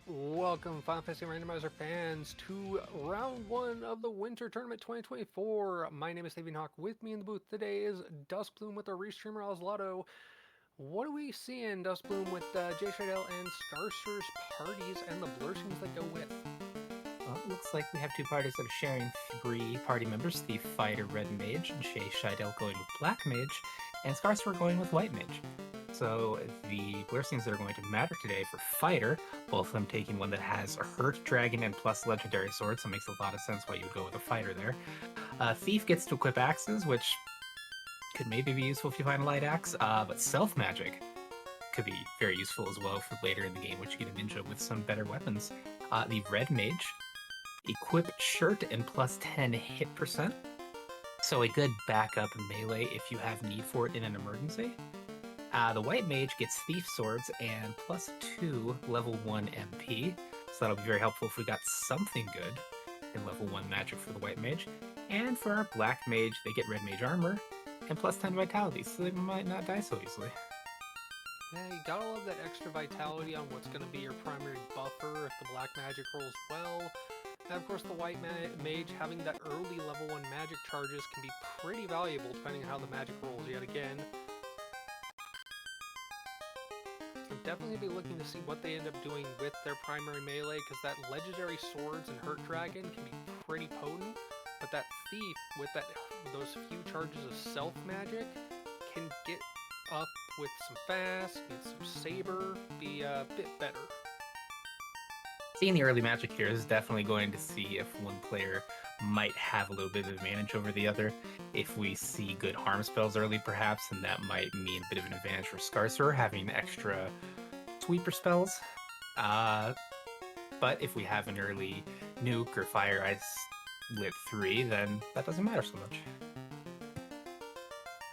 Welcome, Final Fantasy Randomizer fans, to round one of the Winter Tournament 2024. My name is Stephen Hawk. With me in the booth today is Dustbloom with our restreamer Oslotto. What do we see in Dustbloom with JShydell and Skarcerer's parties and the blurstings that go with? Well, it looks like we have two parties that are sharing three party members, the Fighter Red Mage, and JShydell going with Black Mage, and Skarcerer going with White Mage. So the blessings that are going to matter today for Fighter, both of them taking one that has a Hurt Dragon and plus Legendary Sword, so it makes a lot of sense why you would go with a Fighter there. Thief gets to equip Axes, which could maybe be useful if you find a Light Axe, but Self Magic could be very useful as well for later in the game, which you get a ninja with some better weapons. The Red Mage, equip Shirt and plus 10 hit percent, so a good backup melee if you have need for it in an emergency. The White Mage gets Thief Swords and plus 2 level 1 MP, so that'll be very helpful if we got something good in level 1 magic for the White Mage. And for our Black Mage, they get Red Mage Armor and plus 10 Vitality, so they might not die so easily. Yeah, you gotta love that extra vitality on what's gonna be your primary buffer if the black magic rolls well. And of course the white mage having that early level 1 magic charges can be pretty valuable depending on how the magic rolls yet again. I'm definitely be looking to see what they end up doing with their primary melee, because that legendary swords and Hurt Dragon can be pretty potent, but that thief with those few charges of self magic can get up with some fast, get some saber, be a bit better. Seeing the early magic here is definitely going to see if one player might have a little bit of advantage over the other. If we see good harm spells early, perhaps, then that might mean a bit of an advantage for Skarcerer, having extra sweeper spells. But if we have an early nuke or fire ice lit 3, then that doesn't matter so much.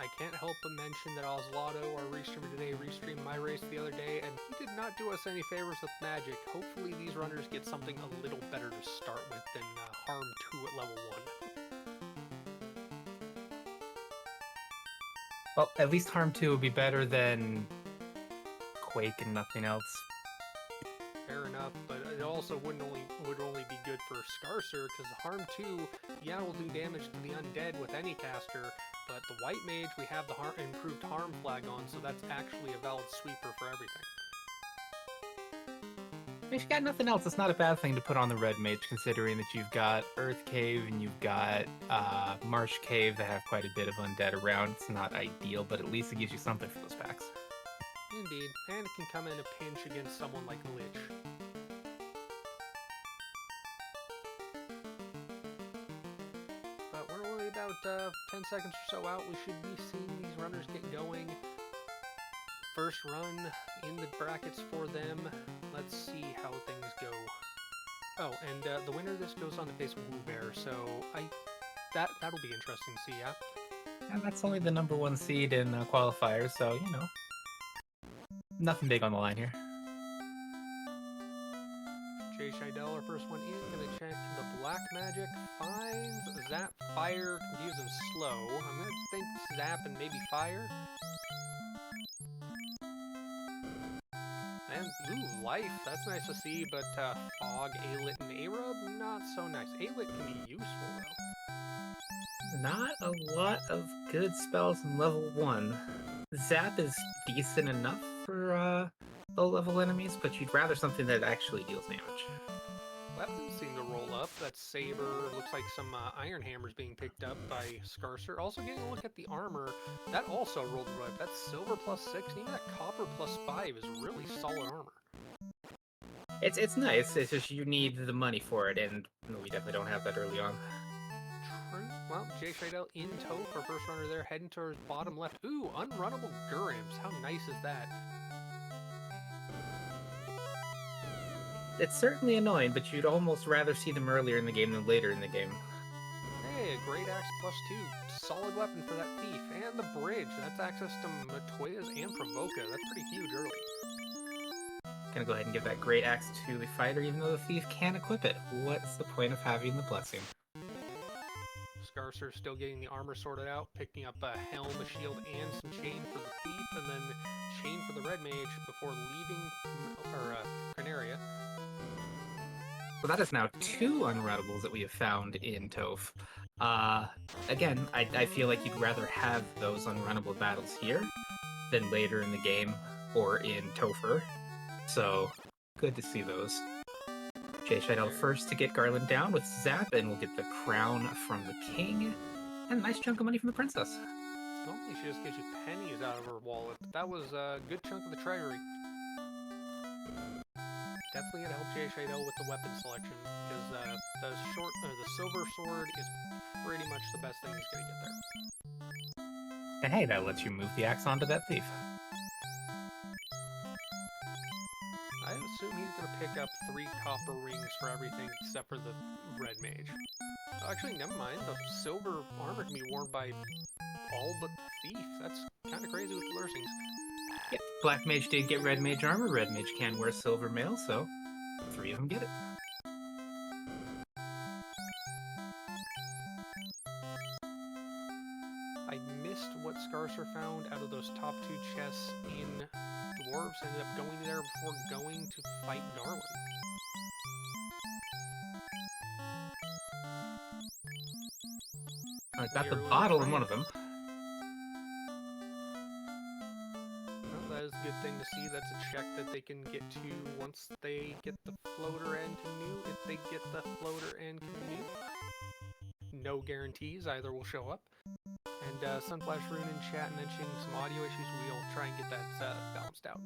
I can't help but mention that Oslotto, our restreamer today, restreamed my race the other day, and he did not do us any favors with magic. Hopefully these runners get something a little better to start with than Harm 2 at level 1. Well, at least Harm 2 would be better than Quake and nothing else. Fair enough, but it also would only be good for Skarcerer, because Harm 2, yeah, will do damage to the undead with any caster, but the White Mage we have the improved harm flag on, so that's actually a valid sweeper for everything. If you got nothing else, it's not a bad thing to put on the Red Mage, considering that you've got Earth Cave and you've got Marsh Cave that have quite a bit of undead around. It's not ideal, but at least it gives you something for those packs. Indeed, and it can come in a pinch against someone like Lich. But we're only about 10 seconds or so out. We should be seeing these runners get going. First run in the brackets for them. Let's see how things go. Oh, and the winner of this goes on to face Woobear, so that'll be interesting to see, yeah? And that's only the number 1 seed in qualifiers, so, you know, nothing big on the line here. JShydell, our first one in, gonna check the black magic, finds Zap, Fire, Confuse, and Slow. I'm gonna think Zap and maybe Fire. And, ooh, Life, that's nice to see, but Fog, Alit, and Arub, not so nice. Alit can be useful, though. Not a lot of good spells in level 1. Zap is decent enough for low-level enemies, but you'd rather something that actually deals damage. Weapons seem to roll up. That Saber, looks like some Iron Hammers being picked up by Skarcerer. Also getting a look at the armor, that also rolled right. That's Silver plus 6, and even that Copper plus 5 is really solid armor. It's nice, it's just you need the money for it, and we definitely don't have that early on. True. Well, JShydell in tow for first runner there, heading towards bottom left. Ooh, unrunnable Gurims. How nice is that? It's certainly annoying, but you'd almost rather see them earlier in the game than later in the game. Hey, a Great Axe plus 2. Solid weapon for that thief. And the bridge. That's access to Matoya's and Provoca. That's pretty huge early. Gonna go ahead and give that Great Axe to the fighter, even though the thief can't equip it. What's the point of having the blessing? Skarcerer still getting the armor sorted out, picking up a helm, a shield, and some chain for the thief, and then chain for the red mage before leaving Carnaria. So that is now 2 unrunnables that we have found in Toph. Again, I feel like you'd rather have those unrunnable battles here than later in the game or in Topher. So, good to see those. JShydell first to get Garland down with Zap, and we'll get the crown from the king, and a nice chunk of money from the princess. Normally she just gives you pennies out of her wallet, but that was a good chunk of the treasury. Definitely gonna help JShydell with the weapon selection, because the silver sword is pretty much the best thing he's gonna get there. And hey, that lets you move the axe onto that thief. I assume he's gonna pick up 3 copper rings for everything except for the red mage. Actually, never mind. The silver armor can be worn by all but the thief. That's kind of crazy with the Lursings. Yep, Black Mage did get Red Mage armor. Red Mage can wear silver mail, so 3 of them get it. I missed what Skarcerer found out of those top 2 chests in Dwarves. Ended up going there before going to fight Garland. I got the bottle in one of them. Well, that is a good thing to see. That's a check that they can get to once they get the floater and canoe. If they get the floater and canoe, no guarantees either will show up. And Sunflash Rune in chat mentioning some audio issues. We'll try and get that balanced out.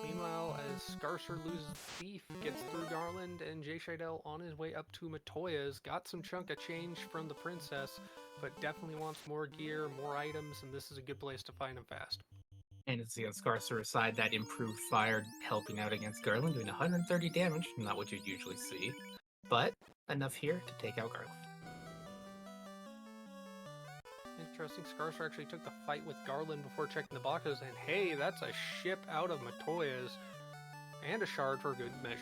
Meanwhile, as Skarcerer loses the thief, gets through Garland, and JShydell on his way up to Matoya's, got some chunk of change from the princess, but definitely wants more gear, more items, and this is a good place to find them fast. And it's the Skarcerer's side that improved fire helping out against Garland, doing 130 damage, not what you'd usually see, but enough here to take out Garland. Interesting, Skarcerer actually took the fight with Garland before checking the boxes, and hey, that's a ship out of Matoya's, and a shard for good measure.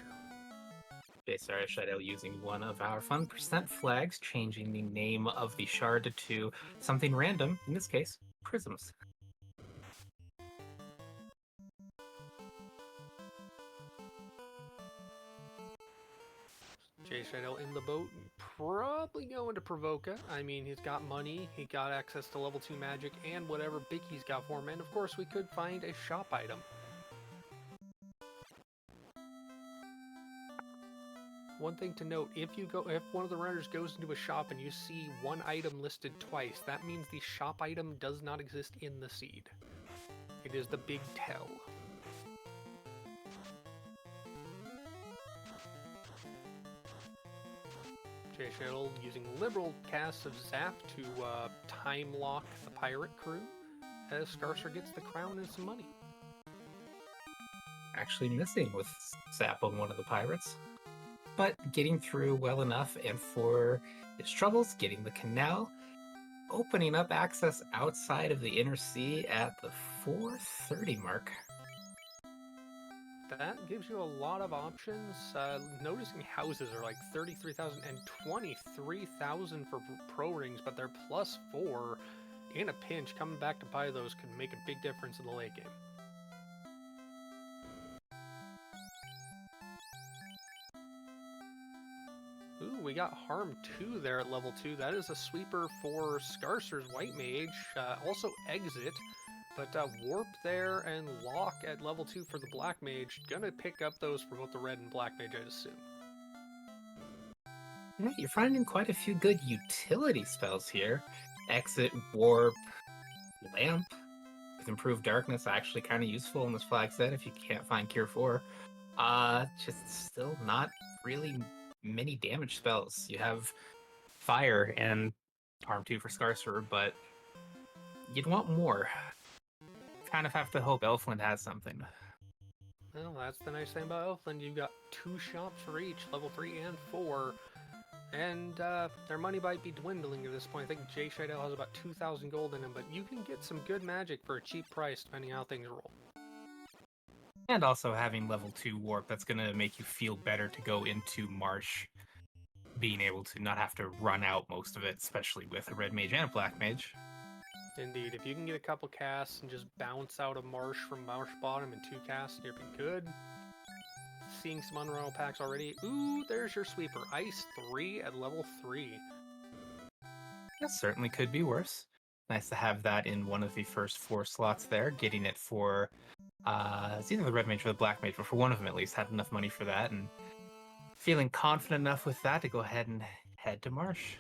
JShydell using one of our fun percent flags, changing the name of the shard to something random, in this case, prisms. JShydell in the boat, probably going to Provoca. I mean, he's got money, he got access to level 2 magic, and whatever Bicky's got for him, and of course we could find a shop item. One thing to note, if one of the runners goes into a shop and you see one item listed twice, that means the shop item does not exist in the seed. It is the big tell. JShydell using liberal casts of Zap to time lock the pirate crew, as Skarcerer gets the crown and some money. Actually missing with Zap on one of the pirates, but getting through well enough, and for his troubles, getting the canal, opening up access outside of the inner sea at the 430 mark. That gives you a lot of options. Noticing houses are like 33,000 and 23,000 for pro rings, but they're +4. In a pinch, coming back to buy those could make a big difference in the late game. Ooh, we got Harm 2 there at level 2. That is a sweeper for Skarcerer's White Mage. Also Exit. But Warp there and Lock at level 2 for the Black Mage. Gonna pick up those for both the Red and Black Mage, I'd assume. Yeah, you're finding quite a few good utility spells here. Exit, Warp, Lamp. With Improved Darkness, actually kind of useful in this flag set if you can't find Cure 4. Just still not really many damage spells. You have Fire and Harm 2 for Skarcerer, but you'd want more. Kind of have to hope Elfland has something. Well, that's the nice thing about Elfland. You've got 2 shops for each, level 3 and 4. And their money might be dwindling at this point. I think JShydell has about 2,000 gold in him, but you can get some good magic for a cheap price depending on how things roll. And also having level 2 Warp, that's going to make you feel better to go into Marsh, being able to not have to run out most of it, especially with a Red Mage and a Black Mage. Indeed, if you can get a couple casts and just bounce out a Marsh from Marsh Bottom in 2 casts, you'll be good. seeing some unrunnable packs already. Ooh, there's your sweeper. Ice 3 at level 3. That certainly could be worse. Nice to have that in one of the first 4 slots there. Getting it for, it's either the red mage or the black mage, but for one of them at least, had enough money for that, and feeling confident enough with that to go ahead and head to Marsh.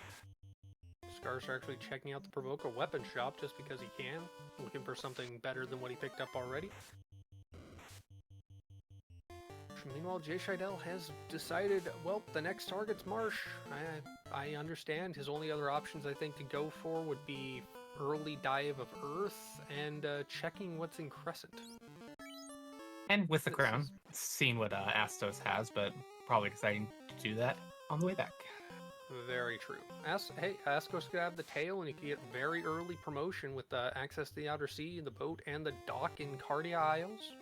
Skarcerer actually checking out the Provoker weapon shop just because he can. Looking for something better than what he picked up already. Meanwhile, JShydell has decided, well, the next target's Marsh. I understand. His only other options, I think, to go for would be early dive of Earth and checking what's in Crescent. And with the crown, seeing what Astos has, but probably deciding to do that on the way back. Very true. Hey, Astos could have the tail, and you could get very early promotion with access to the Outer Sea, the boat, and the dock in Cardia Isles.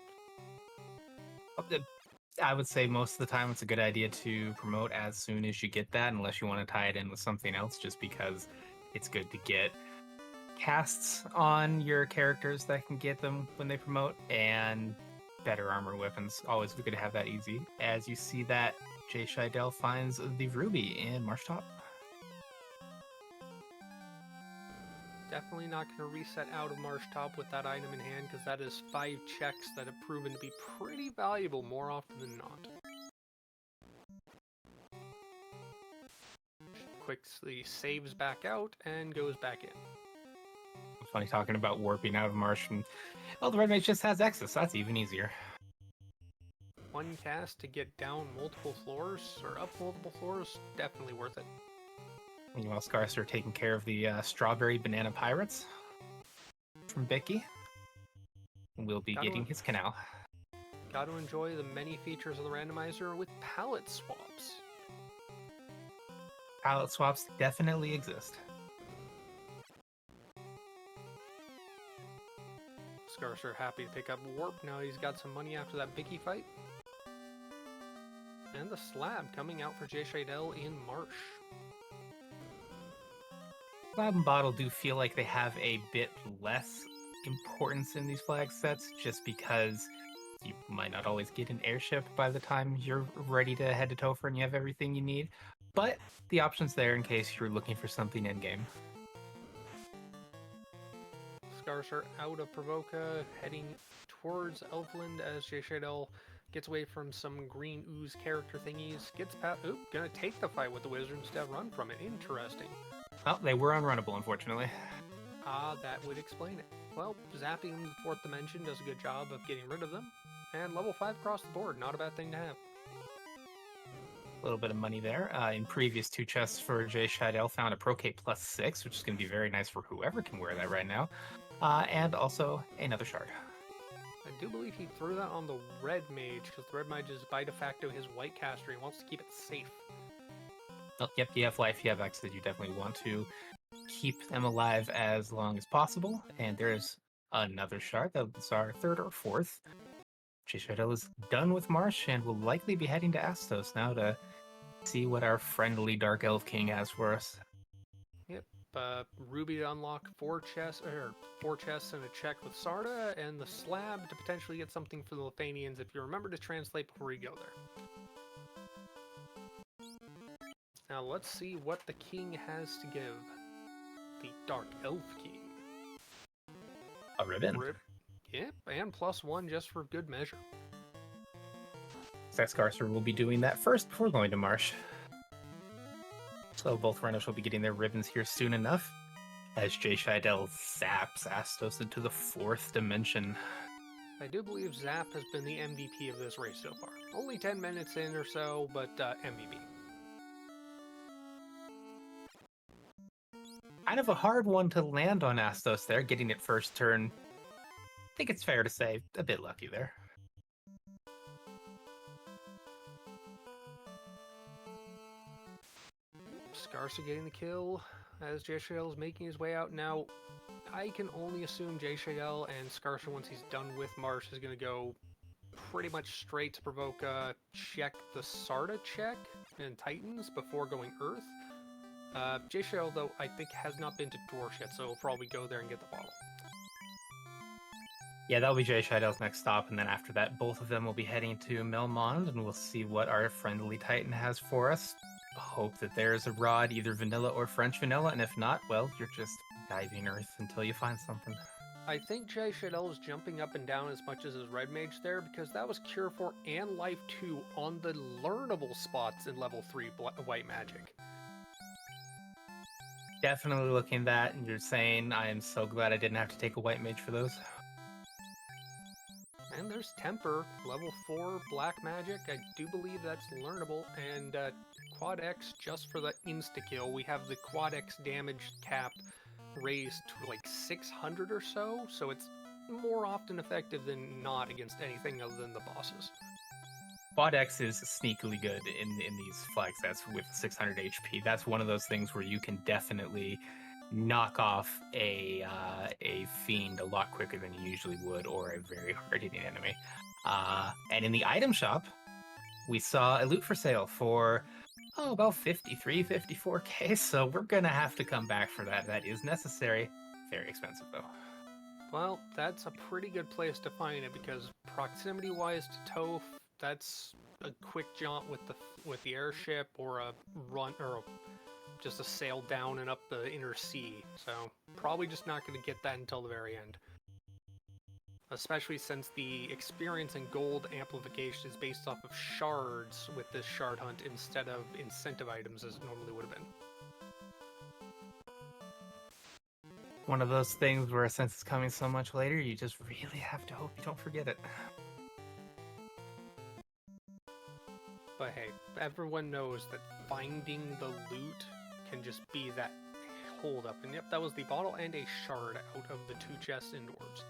I would say most of the time it's a good idea to promote as soon as you get that, unless you want to tie it in with something else, just because it's good to get casts on your characters that can get them when they promote, and better armor weapons. Always good to have that easy. As you see that JShydell finds the ruby in Marsh Top. Definitely not going to reset out of Marsh Top with that item in hand, because that is 5 checks that have proven to be pretty valuable more often than not. Quickly saves back out and goes back in. Funny talking about warping out of Marsh, and well, the red mage just has Exus, so that's even easier. One cast to get down multiple floors, or up multiple floors, definitely worth it. Meanwhile, Skarcerer taking care of the strawberry banana pirates from Becky. We'll be getting his canal. Got to enjoy the many features of the randomizer with palette swaps. Palette swaps definitely exist. Skarcerer happy to pick up Warp now he's got some money after that Vicky fight. And the slab coming out for JShydell in Marsh. Slab and Bottle do feel like they have a bit less importance in these flag sets, just because you might not always get an airship by the time you're ready to head to Topher and you have everything you need. But the option's there in case you're looking for something in-game. Skarcerer out of Provoca, heading towards Elfland as JShydell gets away from some green ooze character thingies. Gets past, gonna take the fight with the wizard instead of run from it. Interesting. Well, they were unrunnable, unfortunately. That would explain it. Well, zapping the 4th dimension does a good job of getting rid of them. And level 5 across the board, not a bad thing to have. A little bit of money there. In previous 2 chests for JShydell, found a Procate +6, which is going to be very nice for whoever can wear that right now. And also another shard. I do believe he threw that on the red mage, because the red mage is by de facto his white caster. He wants to keep it safe. Oh, yep, you have life, you have exit. You definitely want to keep them alive as long as possible. And there's another shard. That's our 3rd or 4th. JShydell is done with Marsh and will likely be heading to Astos now to see what our friendly Dark Elf King has for us. Yep, Ruby to unlock 4 chests and a check with Sarda, and the slab to potentially get something for the Lithanians if you remember to translate before you go there. Now let's see what the king has to give. The Dark Elf King. A ribbon. Yep, and +1 just for good measure. Skarcerer will be doing that first before going to Marsh. So both runners will be getting their ribbons here soon enough, as JShydell zaps Astos into the 4th dimension. I do believe Zap has been the MVP of this race so far. Only 10 minutes in or so, but MVP. Kind of a hard one to land on Astos there, getting it first turn. I think it's fair to say a bit lucky there. Skarcerer getting the kill as JShydell is making his way out. Now, I can only assume JShydell and Skarcerer, once he's done with Marsh, is going to go pretty much straight to provoke check the Sarda check and Titans before going Earth. JShydell, though, I think has not been to Dwarfs yet, so he'll probably go there and get the bottle. Yeah, that'll be JShydell's next stop, and then after that, both of them will be heading to Melmond, and we'll see what our friendly Titan has for us. Hope that there's a rod, either vanilla or French vanilla, and if not, well, you're just diving Earth until you find something. I think JShydell is jumping up and down as much as his Red Mage there, because that was Cure 4 and Life 2 on the learnable spots in level 3 White Magic. Definitely looking at that, and you're saying, I am so glad I didn't have to take a White Mage for those. And there's Temper, level 4 Black Magic. I do believe that's learnable. And Quad X just for the insta-kill. We have the Quad X damage cap raised to like 600 or so. So it's more often effective than not against anything other than the bosses. Quad X is sneakily good in these flag sets with 600 HP. That's one of those things where you can definitely knock off a fiend a lot quicker than you usually would, or a very hard-hitting enemy. And in the item shop, we saw a loot for sale for about 53, 54k. So we're gonna have to come back for that. That is necessary. Very expensive though. Well, that's a pretty good place to find it because proximity-wise to Toph, that's a quick jaunt with the airship, or a run, or just a sail down and up the inner sea. So probably just not going to get that until the very end. Especially since the experience and gold amplification is based off of shards with this shard hunt instead of incentive items as it normally would have been. One of those things where, since it's coming so much later, you just really have to hope you don't forget it. But hey, everyone knows that finding the loot can just be that hold up. And yep, that was the bottle and a shard out of the 2 chests indoors.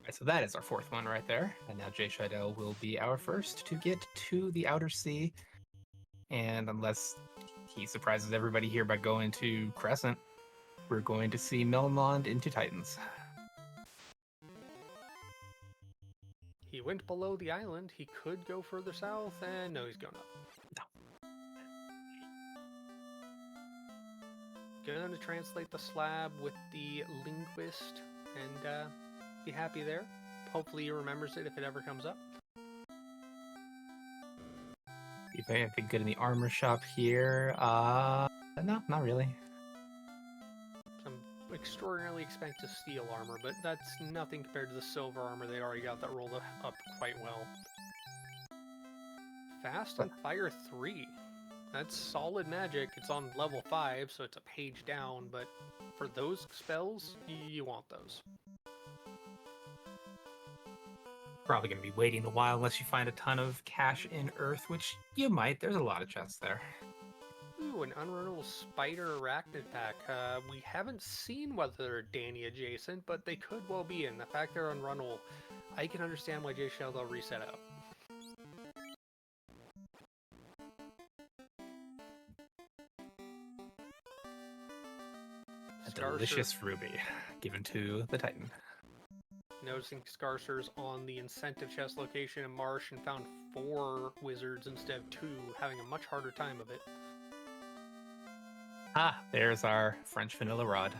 Right, so that is our 4th one right there. And now JShydell will be our first to get to the Outer Sea. And unless he surprises everybody here by going to Crescent, we're going to see Melmond into Titans. He went below the island. He could go further south, and no, he's going up. No. Gonna translate the slab with the linguist and be happy there. Hopefully he remembers it if it ever comes up. If anything good in the armor shop here, no, not really. Some extraordinarily expensive steel armor, but that's nothing compared to the silver armor they already got that rolled up quite well. Fast and Fire 3. That's solid magic. It's on level 5, so it's a page down, but for those spells, you want those. Probably going to be waiting a while unless you find a ton of cash in Earth, which you might. There's a lot of chests there. Ooh, an unrunnable spider arachnid pack. We haven't seen whether they're Danny adjacent, but they could well be. And the fact they're unrunnable, I can understand why JShydell reset out. A delicious ruby given to the Titan. Noticing Skarcerer's on the incentive chest location in Marsh and found 4 wizards instead of 2, having a much harder time of it. Ah, there's our French vanilla rod.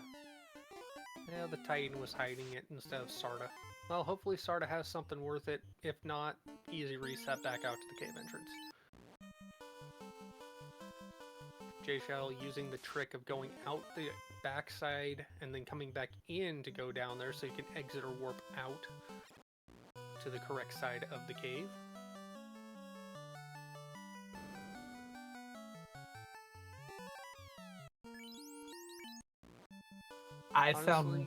Yeah, the Titan was hiding it instead of Sarda. Well, hopefully Sarda has something worth it. If not, easy reset back out to the cave entrance. JShydell using the trick of going out the backside and then coming back in to go down there so you can exit or warp out to the correct side of the cave. I found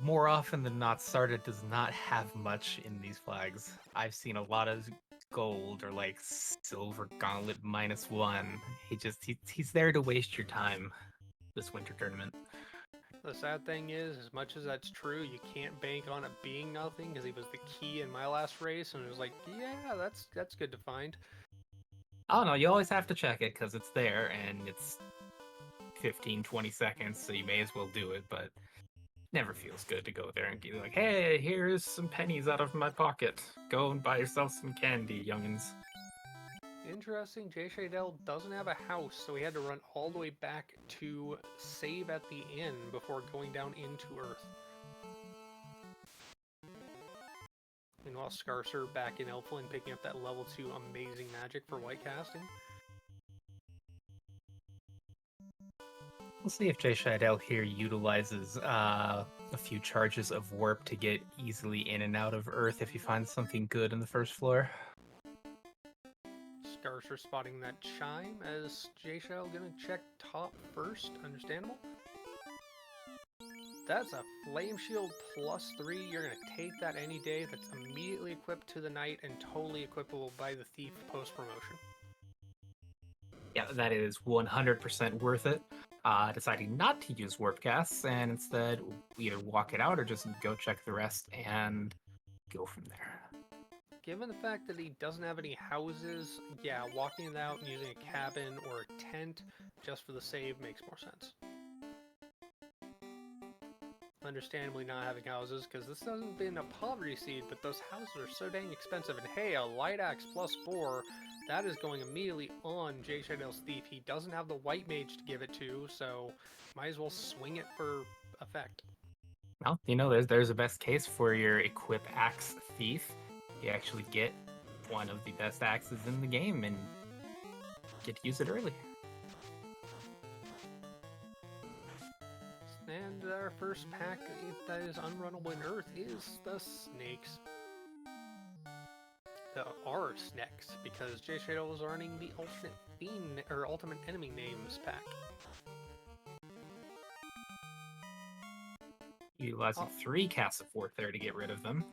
more often than not, Sarda does not have much in these flags. I've seen a lot of gold or like silver gauntlet -1. He's there to waste your time this winter tournament. The sad thing is, as much as that's true, you can't bank on it being nothing, because he was the key in my last race, and it was like, yeah, that's good to find. Oh no, you always have to check it because it's there and it's 15-20 seconds, so you may as well do it, but it never feels good to go there and be like, hey, here's some pennies out of my pocket. Go and buy yourself some candy, youngins. Interesting, JShydell doesn't have a house, so he had to run all the way back to save at the inn before going down into Earth. Meanwhile, Skarcerer back in Elfland picking up that level 2 amazing magic for white casting. We'll see if JShydell here utilizes a few charges of warp to get easily in and out of Earth if he finds something good in the first floor. Skarcerer spotting that chime as JShydell gonna check top first. Understandable. That's a Flame Shield +3. You're going to take that any day. That's immediately equipped to the Knight and totally equipable by the Thief post-promotion. Yeah, that is 100% worth it. Deciding not to use warp casts and instead either walk it out or just go check the rest and go from there. Given the fact that he doesn't have any houses, yeah, walking it out and using a cabin or a tent just for the save makes more sense. Understandably not having houses, because this hasn't been a poverty seed, but those houses are so dang expensive. And hey, a light axe +4, that is going immediately on JShydell's Thief. He doesn't have the white mage to give it to, so might as well swing it for effect. Well, you know, there's a best case for your equip axe Thief. You actually get one of the best axes in the game and get to use it early. And our first pack that is unrunnable in Earth is the Snakes. The R Snakes, because JShydell was running the alternate fiend or ultimate enemy names pack. Utilizing 3 casts of Forth there to get rid of them.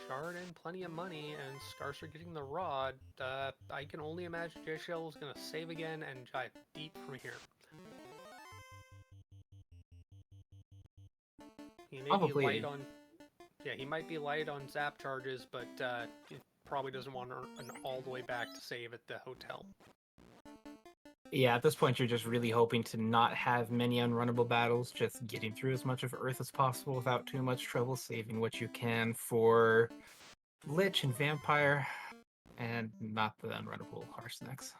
Shard and plenty of money, and Skarcerer getting the rod. I can only imagine JShydell is going to save again and dive deep from here. He may be light on, yeah, he might be light on zap charges, but he probably doesn't want an all the way back to save at the hotel. Yeah, at this point you're just really hoping to not have many unrunnable battles, just getting through as much of Earth as possible without too much trouble, saving what you can for Lich and Vampire, and not the unrunnable Harsnecks.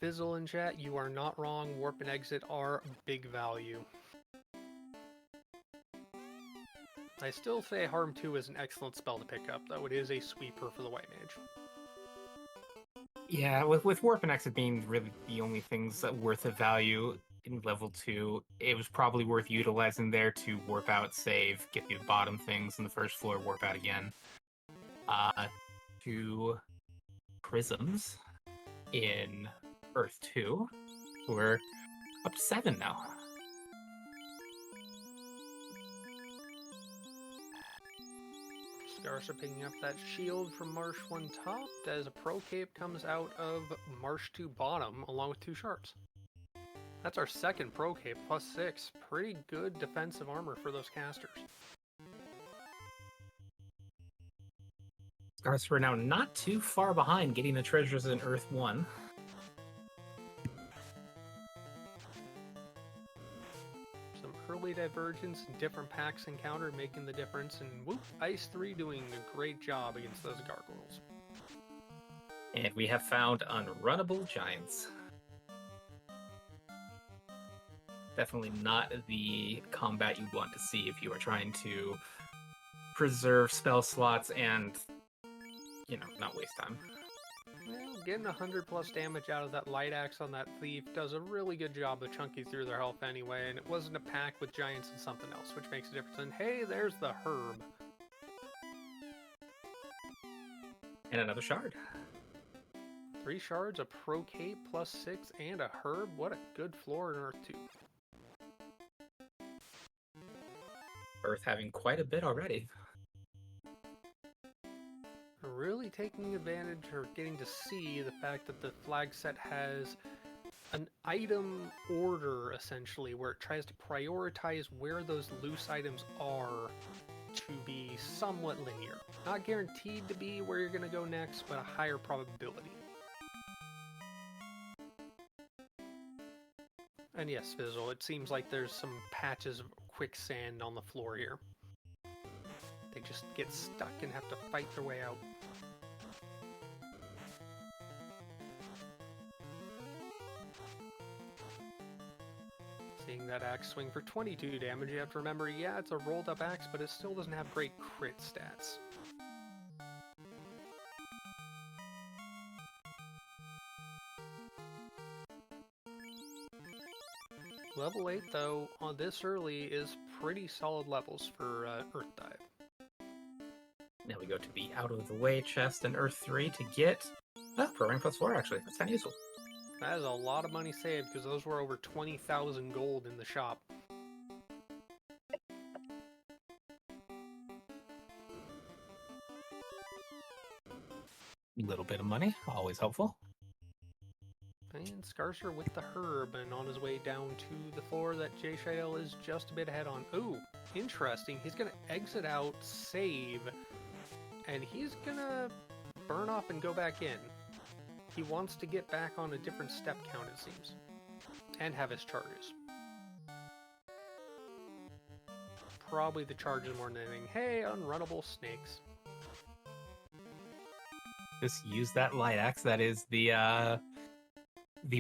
Fizzle in chat, you are not wrong. Warp and Exit are big value. I still say Harm 2 is an excellent spell to pick up, though it is a sweeper for the White Mage. Yeah, with Warp and Exit being really the only things that worth of value in level 2, it was probably worth utilizing there to warp out, save, get the bottom things in the first floor, warp out again. 2 prisms in Earth 2. We're up to 7 now. Skarcerer picking up that shield from Marsh 1 top as a Pro Cape comes out of Marsh 2 bottom along with 2 shards. That's our second Pro Cape +6. Pretty good defensive armor for those casters. Skarcerer now not too far behind getting the treasures in Earth 1. Some early divergence and different packs encountered making the difference, and whoop, Ice 3 doing a great job against those gargoyles. And we have found unrunnable giants. Definitely not the combat you'd want to see if you are trying to preserve spell slots and, you know, not waste time. Well, getting 100+ damage out of that light axe on that thief does a really good job of chunking through their health anyway, and it wasn't a pack with giants and something else, which makes a difference. And hey, there's the herb. And another shard. 3 shards, a Pro Cape +6, and a herb. What a good floor in Earth 2. Earth having quite a bit already. Really taking advantage or getting to see the fact that the flag set has an item order, essentially, where it tries to prioritize where those loose items are to be somewhat linear. Not guaranteed to be where you're going to go next, but a higher probability. And yes, Fizzle, it seems like there's some patches of quicksand on the floor here. They just get stuck and have to fight their way out. Seeing that axe swing for 22 damage, you have to remember, yeah, it's a rolled up axe, but it still doesn't have great crit stats. Level 8, though, on this early is pretty solid levels for Earth Dive. Now we go to the out of the way chest in Earth 3 to get Programming +4, actually. That's kind of useful. That is a lot of money saved, because those were over 20,000 gold in the shop. A little bit of money, always helpful. And Skarcerer with the herb, and on his way down to the floor that JShydell is just a bit ahead on. Ooh, interesting. He's going to exit out, save, and he's going to burn off and go back in. He wants to get back on a different step count, it seems, and have his charges. Probably the charges more than anything. Hey, unrunnable snakes. Just use that light axe. That is the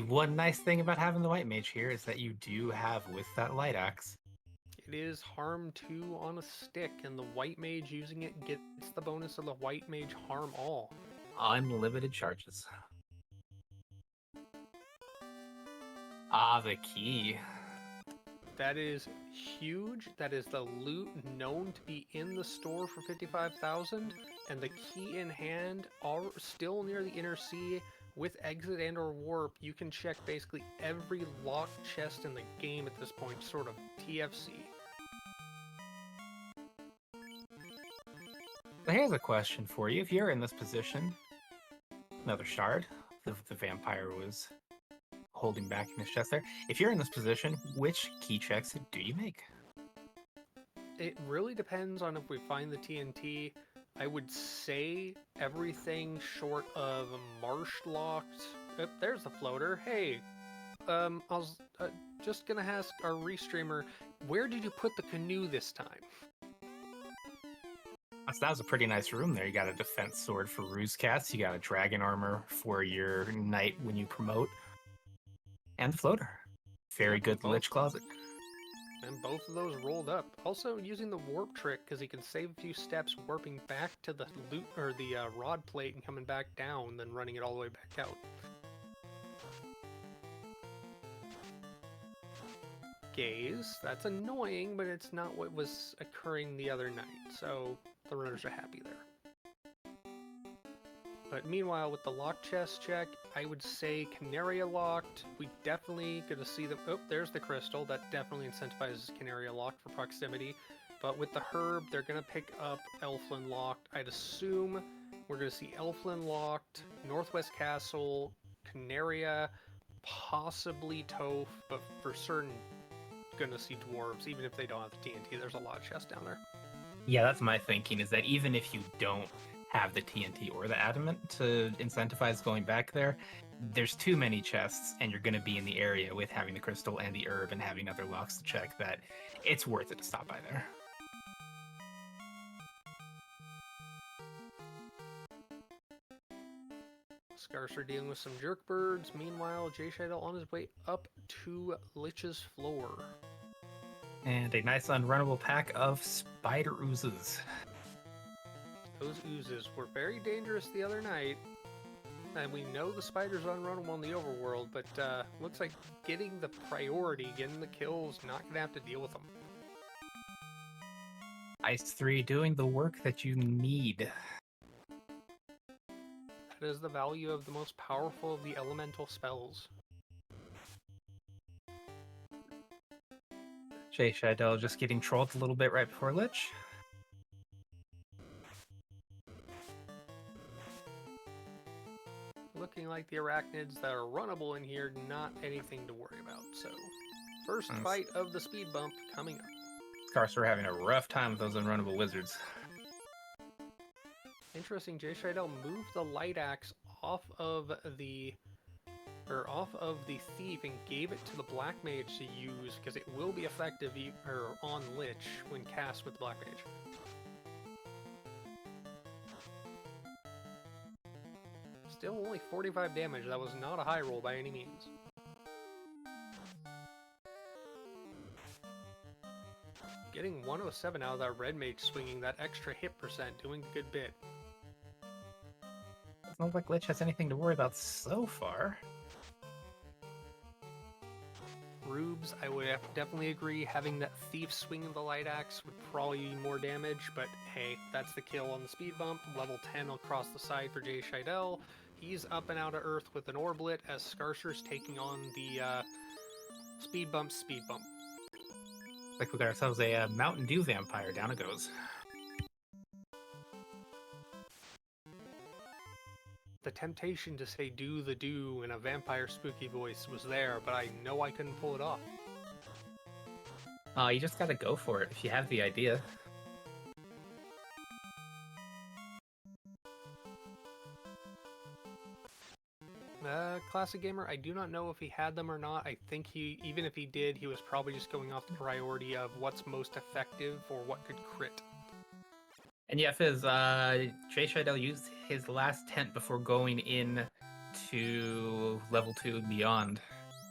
one nice thing about having the white mage here is that you do have with that light axe. It is harm 2 on a stick, and the white mage using it gets the bonus of the white mage harm all. Unlimited charges. Ah, the key. That is huge. That is the loot known to be in the store for 55,000, and the key in hand, still near the inner sea. With exit and or warp, you can check basically every locked chest in the game at this point, sort of TFC. So here's a question for you. If you're in this position, another shard, the vampire was holding back in his chest there. If you're in this position, which key checks do you make? It really depends on if we find the TNT. I would say everything short of marsh locked. Oh, there's the floater. Hey, I was just gonna ask our restreamer, where did you put the canoe this time? So that was a pretty nice room there. You got a defense sword for ruse cats. You got a dragon armor for your knight when you promote. And the floater. Very good lich closet. And both of those rolled up. Also using the warp trick, because he can save a few steps warping back to the loot or the rod plate and coming back down, then running it all the way back out. Gaze. That's annoying, but it's not what was occurring the other night, so the runners are happy there. But meanwhile, with the locked chest check, I would say Canaria locked. We definitely gonna see the... Oh, there's the crystal. That definitely incentivizes Canaria locked for proximity. But with the herb, they're gonna pick up Elflin locked. I'd assume we're gonna see Elflin locked, Northwest Castle, Canaria, possibly Toph, but for certain gonna see dwarves, even if they don't have the TNT. There's a lot of chests down there. Yeah, that's my thinking, is that even if you don't have the TNT or the adamant to incentivize going back there, there's too many chests, and you're going to be in the area with having the crystal and the herb and having other locks to check, that it's worth it to stop by there. Skarcerer dealing with some jerk birds. Meanwhile, JShydell on his way up to Lich's floor. And a nice unrunnable pack of spider oozes. Those oozes were very dangerous the other night, and we know the spiders unrunnable in the overworld, but looks like getting the priority, getting the kills, not going to have to deal with them. Ice 3 doing the work that you need. That is the value of the most powerful of the elemental spells. JShydell just getting trolled a little bit right before Lich. Looking like the arachnids that are runnable in here, not anything to worry about. So, first fight of the speed bump coming up. Skarcerer having a rough time with those unrunnable wizards. Interesting, JShydell moved the light axe off of the thief and gave it to the black mage to use, because it will be effective on Lich when cast with black mage. Still only 45 damage. That was not a high roll by any means. Getting 107 out of that red mage swinging that extra hit percent, doing a good bit. Doesn't look like Lich has anything to worry about so far. Rubes, I would definitely agree. Having that thief swinging the light axe would probably be more damage, but hey, that's the kill on the speed bump. Level 10 across the side for JShydell. He's up and out of Earth with an orblet as Skarcerer's taking on the speed bump. Like we got ourselves a Mountain Dew vampire. Down it goes. The temptation to say do the do in a vampire spooky voice was there, but I know I couldn't pull it off. You just gotta go for it if you have the idea. Classic Gamer, I do not know if he had them or not. I think even if he did, he was probably just going off the priority of what's most effective or what could crit. And yeah, Fizz, JShydell used his last tent before going in to level 2 and beyond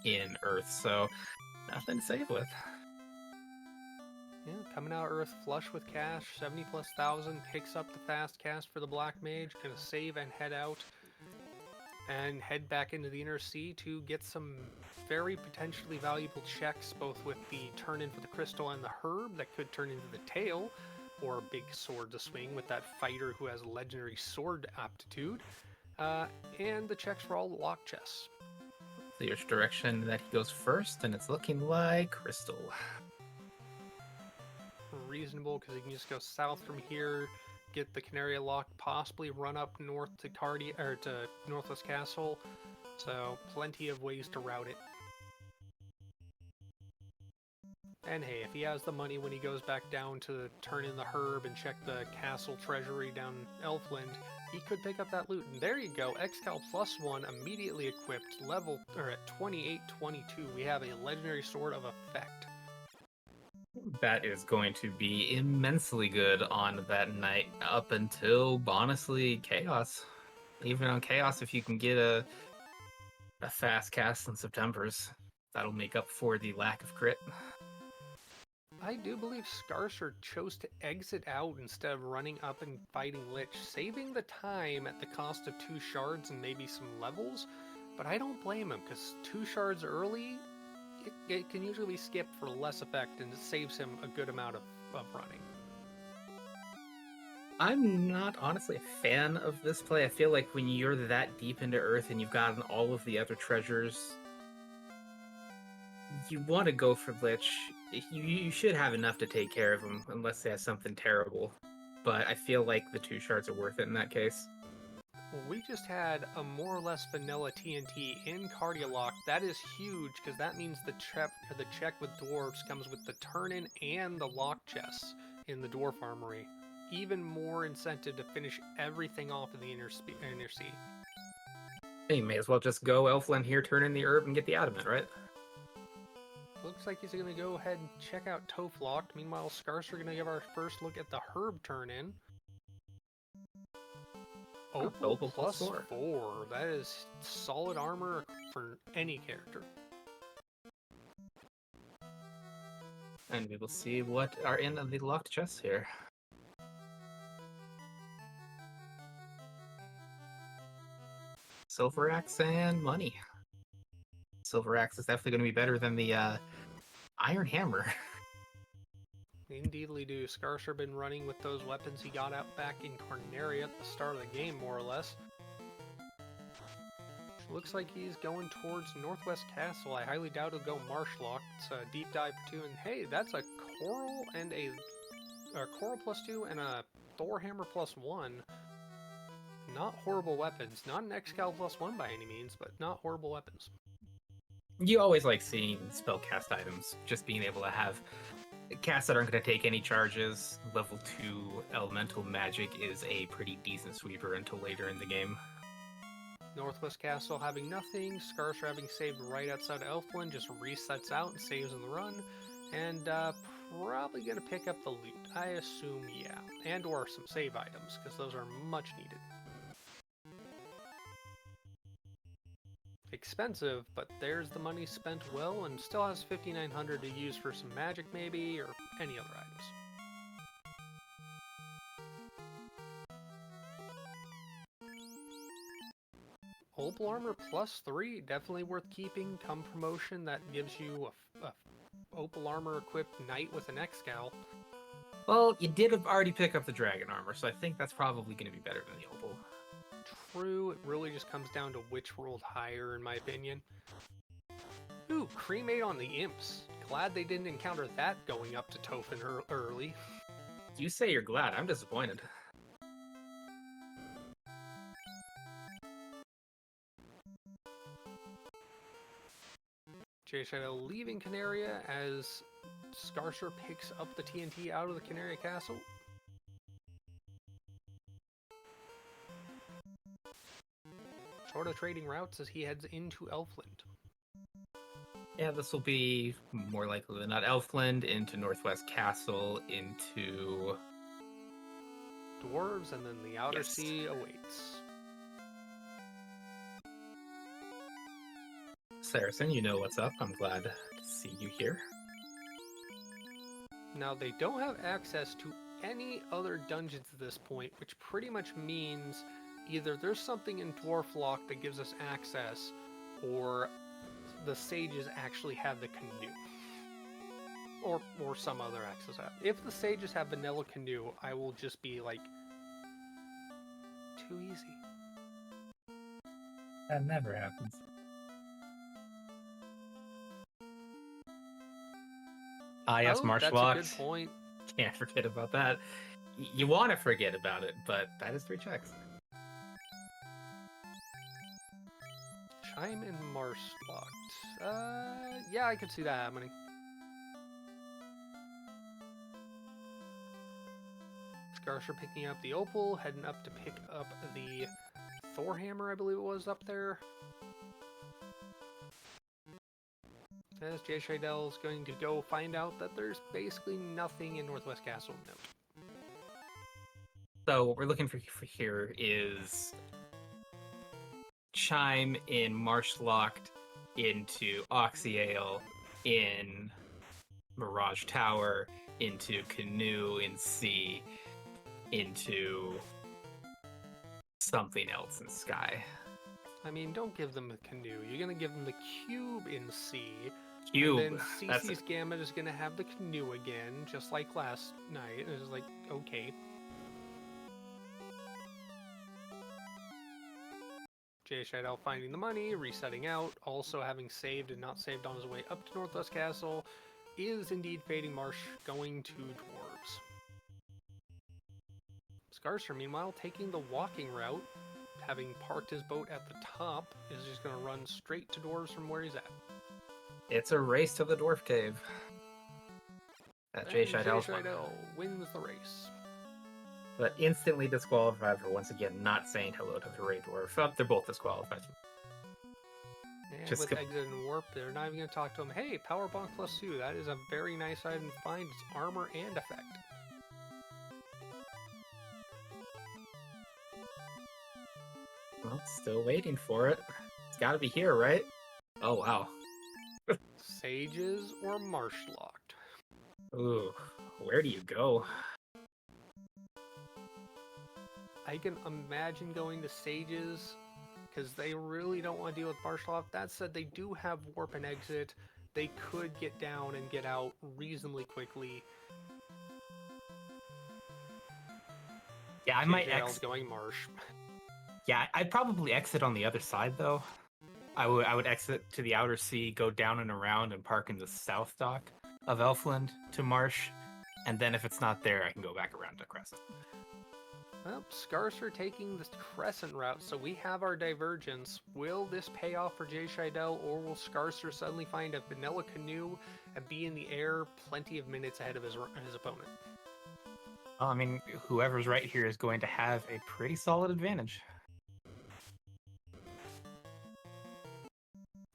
in Earth, so nothing to save with. Yeah, coming out Earth flush with cash, 70,000+, picks up the fast cast for the Black Mage, gonna save and head out, and head back into the Inner Sea to get some very potentially valuable checks, both with the turn-in for the Crystal and the Herb that could turn into the Tail, or a big sword to swing with that fighter who has legendary sword aptitude, and the checks for all the lock chests. So which direction that he goes first, and it's looking like Crystal. Reasonable, because you can just go south from here, get the Canaria Lock, possibly run up north to to Northwest Castle, so plenty of ways to route it. And hey, if he has the money when he goes back down to turn in the Herb and check the castle treasury down Elfland, he could pick up that loot. And there you go, Excal +1 immediately equipped, at 2822. We have a legendary sword of effect. That is going to be immensely good on that night up until, honestly, Chaos. Even on Chaos, if you can get a fast cast in September's, that'll make up for the lack of crit. I do believe Skarcerer chose to exit out instead of running up and fighting Lich, saving the time at the cost of 2 shards and maybe some levels, but I don't blame him, because 2 shards early, it can usually be skipped for less effect, and it saves him a good amount of running. I'm not honestly a fan of this play. I feel like when you're that deep into Earth and you've gotten all of the other treasures, you want to go for Lich. You should have enough to take care of him, unless they have something terrible. But I feel like the 2 shards are worth it in that case. Well, we just had a more or less vanilla TNT in Cardiolock. That is huge, because that means the check with dwarves comes with the turn-in and the lock chests in the dwarf armory. Even more incentive to finish everything off in the Inner Sea. You may as well just go Elfland here, turn in the herb, and get the adamant, right? Looks like he's going to go ahead and check out Toflocked. Meanwhile, Skarcerer going to give our first look at the herb turn-in. Opal +4. That is solid armor for any character. And we will see what are in the locked chests here. Silver Axe and money. Silver Axe is definitely going to be better than the Iron Hammer. Indeedly do. Skarcerer been running with those weapons he got out back in Corneria at the start of the game, more or less. Looks like he's going towards Northwest Castle. I highly doubt he'll go Marshlock. It's a deep dive for 2, and hey, that's a Coral and a Coral +2 and a Thor Hammer +1. Not horrible weapons. Not an Excal +1 by any means, but not horrible weapons. You always like seeing spellcast items, just being able to have casts that aren't going to take any charges. Level 2 elemental magic is a pretty decent sweeper until later in the game. Northwest Castle having nothing, Skarcerer having saved right outside of Elfland, just resets out and saves in the run, and probably going to pick up the loot. I assume, yeah, and or some save items, because those are much needed. expensive, but there's the money spent well and still has 5,900 to use for some magic maybe, or any other items. Opal Armor +3, definitely worth keeping. Come promotion, that gives you a Opal Armor equipped knight with an X-Cal. Well, you did already pick up the dragon armor, so I think that's probably going to be better than the opal. True, it really just comes down to which rolled higher, in my opinion. Ooh, cremate on the imps. Glad they didn't encounter that going up to Tophen early. You say you're glad. I'm disappointed. JShydell leaving Canaria as Skarcerer picks up the TNT out of the Canaria Castle. Sort of trading routes as he heads into Elfland. Yeah, this will be more likely than not Elfland, into Northwest Castle, into Dwarves, and then the Outer Yes. Sea awaits. Saracen, you know what's up. I'm glad to see you here. Now, they don't have access to any other dungeons at this point, which pretty much means either there's something in Dwarf Lock that gives us access, or the sages actually have the canoe. Or some other access app. If the sages have vanilla canoe, I will just be like, too easy. That never happens. Yes, Marsh that's Locked. a good point. Can't forget about that. You want to forget about it, but that is 3 checks. Chime and Marsh locked. Yeah, I could see that happening. Skarcerer picking up the Opal, heading up to pick up the Thorhammer, I believe it was, up there. As JShydell is going to go find out that there's basically nothing in Northwest Castle of note. So what we're looking for here is Chime in Marsh Locked, into Oxyale, in Mirage Tower, into Canoe in Sea, into something else in Sky. I mean, don't give them a canoe. You're going to give them the cube in C. Cube. And then CC's Gambit is going to have the canoe again, just like last night. And it's like, okay. JShydell finding the money, resetting out, also having saved and not saved on his way up to Northwest Castle, is indeed Fading Marsh, going to Dwarves. Skarcerer, meanwhile, taking the walking route, having parked his boat at the top, is just going to run straight to Dwarves from where he's at. It's a race to the Dwarf Cave. JShydell wins the race. But instantly disqualified for once again not saying hello to the Ray Dwarf. Oh, they're both disqualified. And with Exit and Warp, they're not even going to talk to him. Hey, Power Bonk +2, that is a very nice item to find. It's armor and effect. Well, still waiting for it. It's gotta be here, right? Oh, wow. Sages or Marsh Locked? Ooh, where do you go? I can imagine going to Sages, because they really don't want to deal with Marsh Locked. That said, they do have Warp and Exit. They could get down and get out reasonably quickly. Yeah, I might exit. Going Marsh. Yeah, I'd probably exit on the other side, though. I would exit to the Outer Sea, go down and around, and park in the south dock of Elfland to Marsh, and then if it's not there, I can go back around to Crescent. Well, Skarcerer taking the Crescent route, so we have our divergence. Will this pay off for JShydell, or will Skarcerer suddenly find a vanilla canoe and be in the air plenty of minutes ahead of his opponent? Well, I mean, whoever's right here is going to have a pretty solid advantage.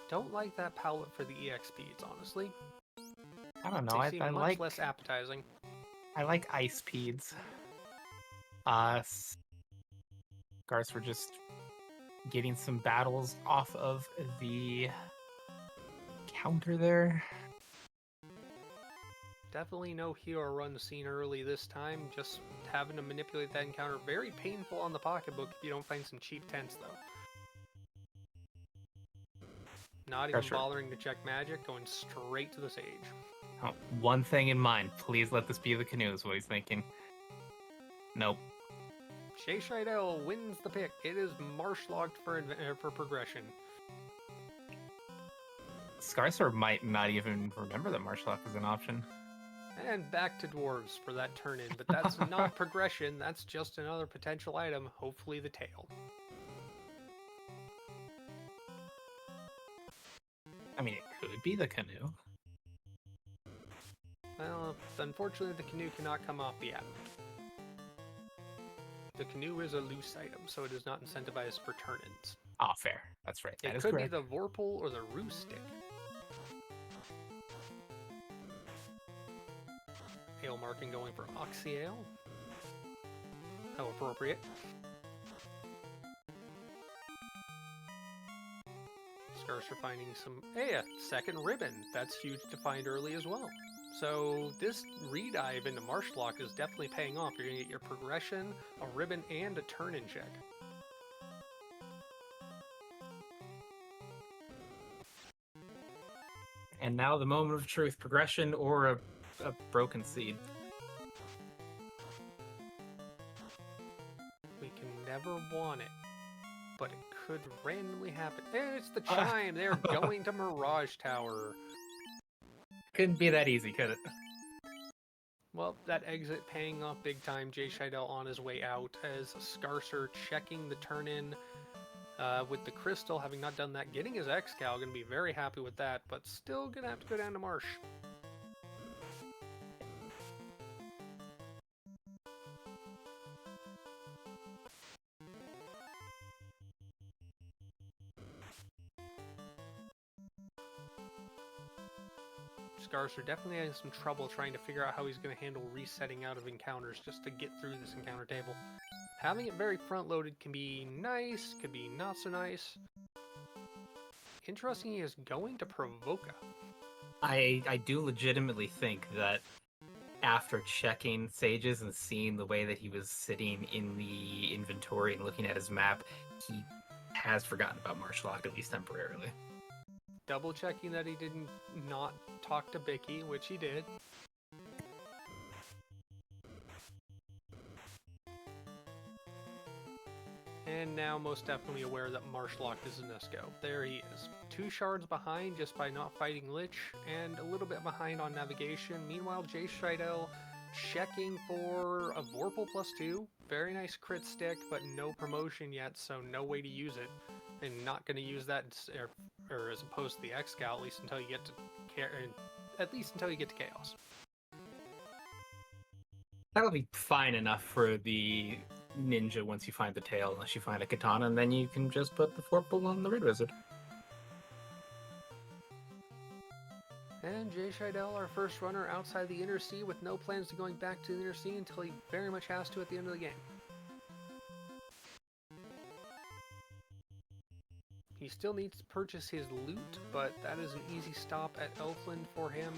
Don't like that palette for the EX speeds, honestly. I don't know. They seem much less appetizing. I like ice peeds. Skarcerer just getting some battles off of the counter there. Definitely no hero run seen early this time. Just having to manipulate that encounter. Very painful on the pocketbook if you don't find some cheap tents, though. Not even Pressure. bothering to check magic, going straight to the Sage. Oh, one thing in mind. Please let this be the canoe, is what he's thinking. Nope. JShydell wins the pick. It is marsh locked for progression. Skarcerer might not even remember that Marshlock is an option. And back to dwarves for that turn in, but that's not progression, that's just another potential item, hopefully the tail. I mean, it could be the canoe. Well, unfortunately the canoe cannot come off the app. The canoe is a loose item, so it is not incentivized for turn-ins. Oh, fair. That's right. That it is could correct. be the Vorpal or the Roost Stick. Ale marking going for Oxyale. How appropriate. Skarcerer finding some... Hey, a second ribbon. That's huge to find early as well. So this redive into Marshlock is definitely paying off. You're going to get your progression, a ribbon, and a turn-in check. And now the moment of truth. Progression or a broken seed. We can never want it, but it could randomly happen. And it's the chime! They're going to Mirage Tower. Couldn't be that easy, could it? Well, that exit paying off big time. JShydell on his way out as Skarcerer checking the turn-in with the crystal, having not done that, getting his X-Cal, going to be very happy with that, but still going to have to go down to Marsh. Skarcerer definitely has some trouble trying to figure out how he's going to handle resetting out of encounters just to get through this encounter table. Having it very front-loaded can be nice, could be not so nice. Interesting, he is going to Provoca. I do legitimately think that after checking Sages and seeing the way that he was sitting in the inventory and looking at his map, he has forgotten about Marshlock, at least temporarily. Double checking that he didn't not talk to Bicky, which he did. And now most definitely aware that Marshlock is a Nisco. There he is. 2 shards behind just by not fighting Lich, and a little bit behind on navigation. Meanwhile, JShydell checking for a Vorpal +2. Very nice crit stick, but no promotion yet, so no way to use it. And not going to use that, or as opposed to the X-Cal, at least until you get to Chaos. That'll be fine enough for the ninja once you find the tail, unless you find a katana, and then you can just put the Vorpal on the Red Wizard. And JShydell, our first runner outside the Inner Sea, with no plans to going back to the Inner Sea until he very much has to at the end of the game. He still needs to purchase his loot, but that is an easy stop at Elfland for him.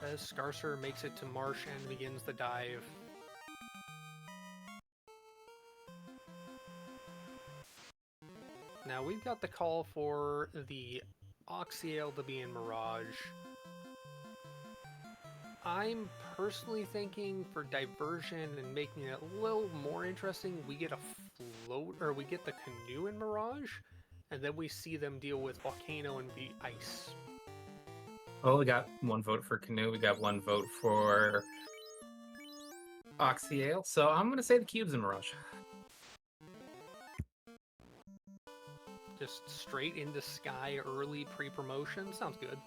As Skarcerer makes it to Marsh and begins the dive. Now we've got the call for the Oxyale to be in Mirage. I'm personally thinking for diversion and making it a little more interesting, we get a float, or we get the canoe in Mirage, and then we see them deal with Volcano and the ice. Well, we got 1 vote for canoe, we got 1 vote for Oxyale, so I'm going to say the cube's in Mirage. Just straight into Sky early pre-promotion. Sounds good.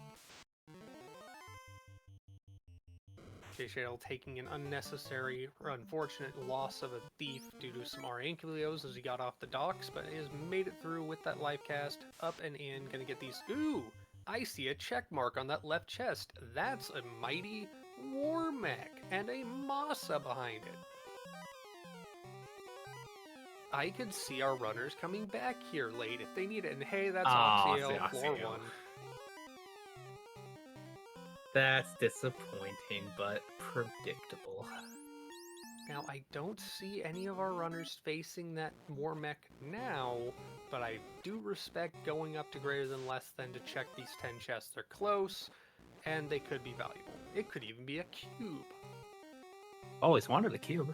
JShydell taking an unnecessary or unfortunate loss of a thief due to some Aranculios as he got off the docks, but has made it through with that life cast, up and in, gonna get these... Ooh! I see a check mark on that left chest. That's a mighty war mech, and a Masa behind it. I could see our runners coming back here late if they need it. And hey, that's Oh, it's the Oxyale, floor Oxyale. 1. That's disappointing, but predictable. Now, I don't see any of our runners facing that war mech now, but I do respect going up to greater than less than to check these 10 chests. They're close, and they could be valuable. It could even be a cube. Always wanted a cube.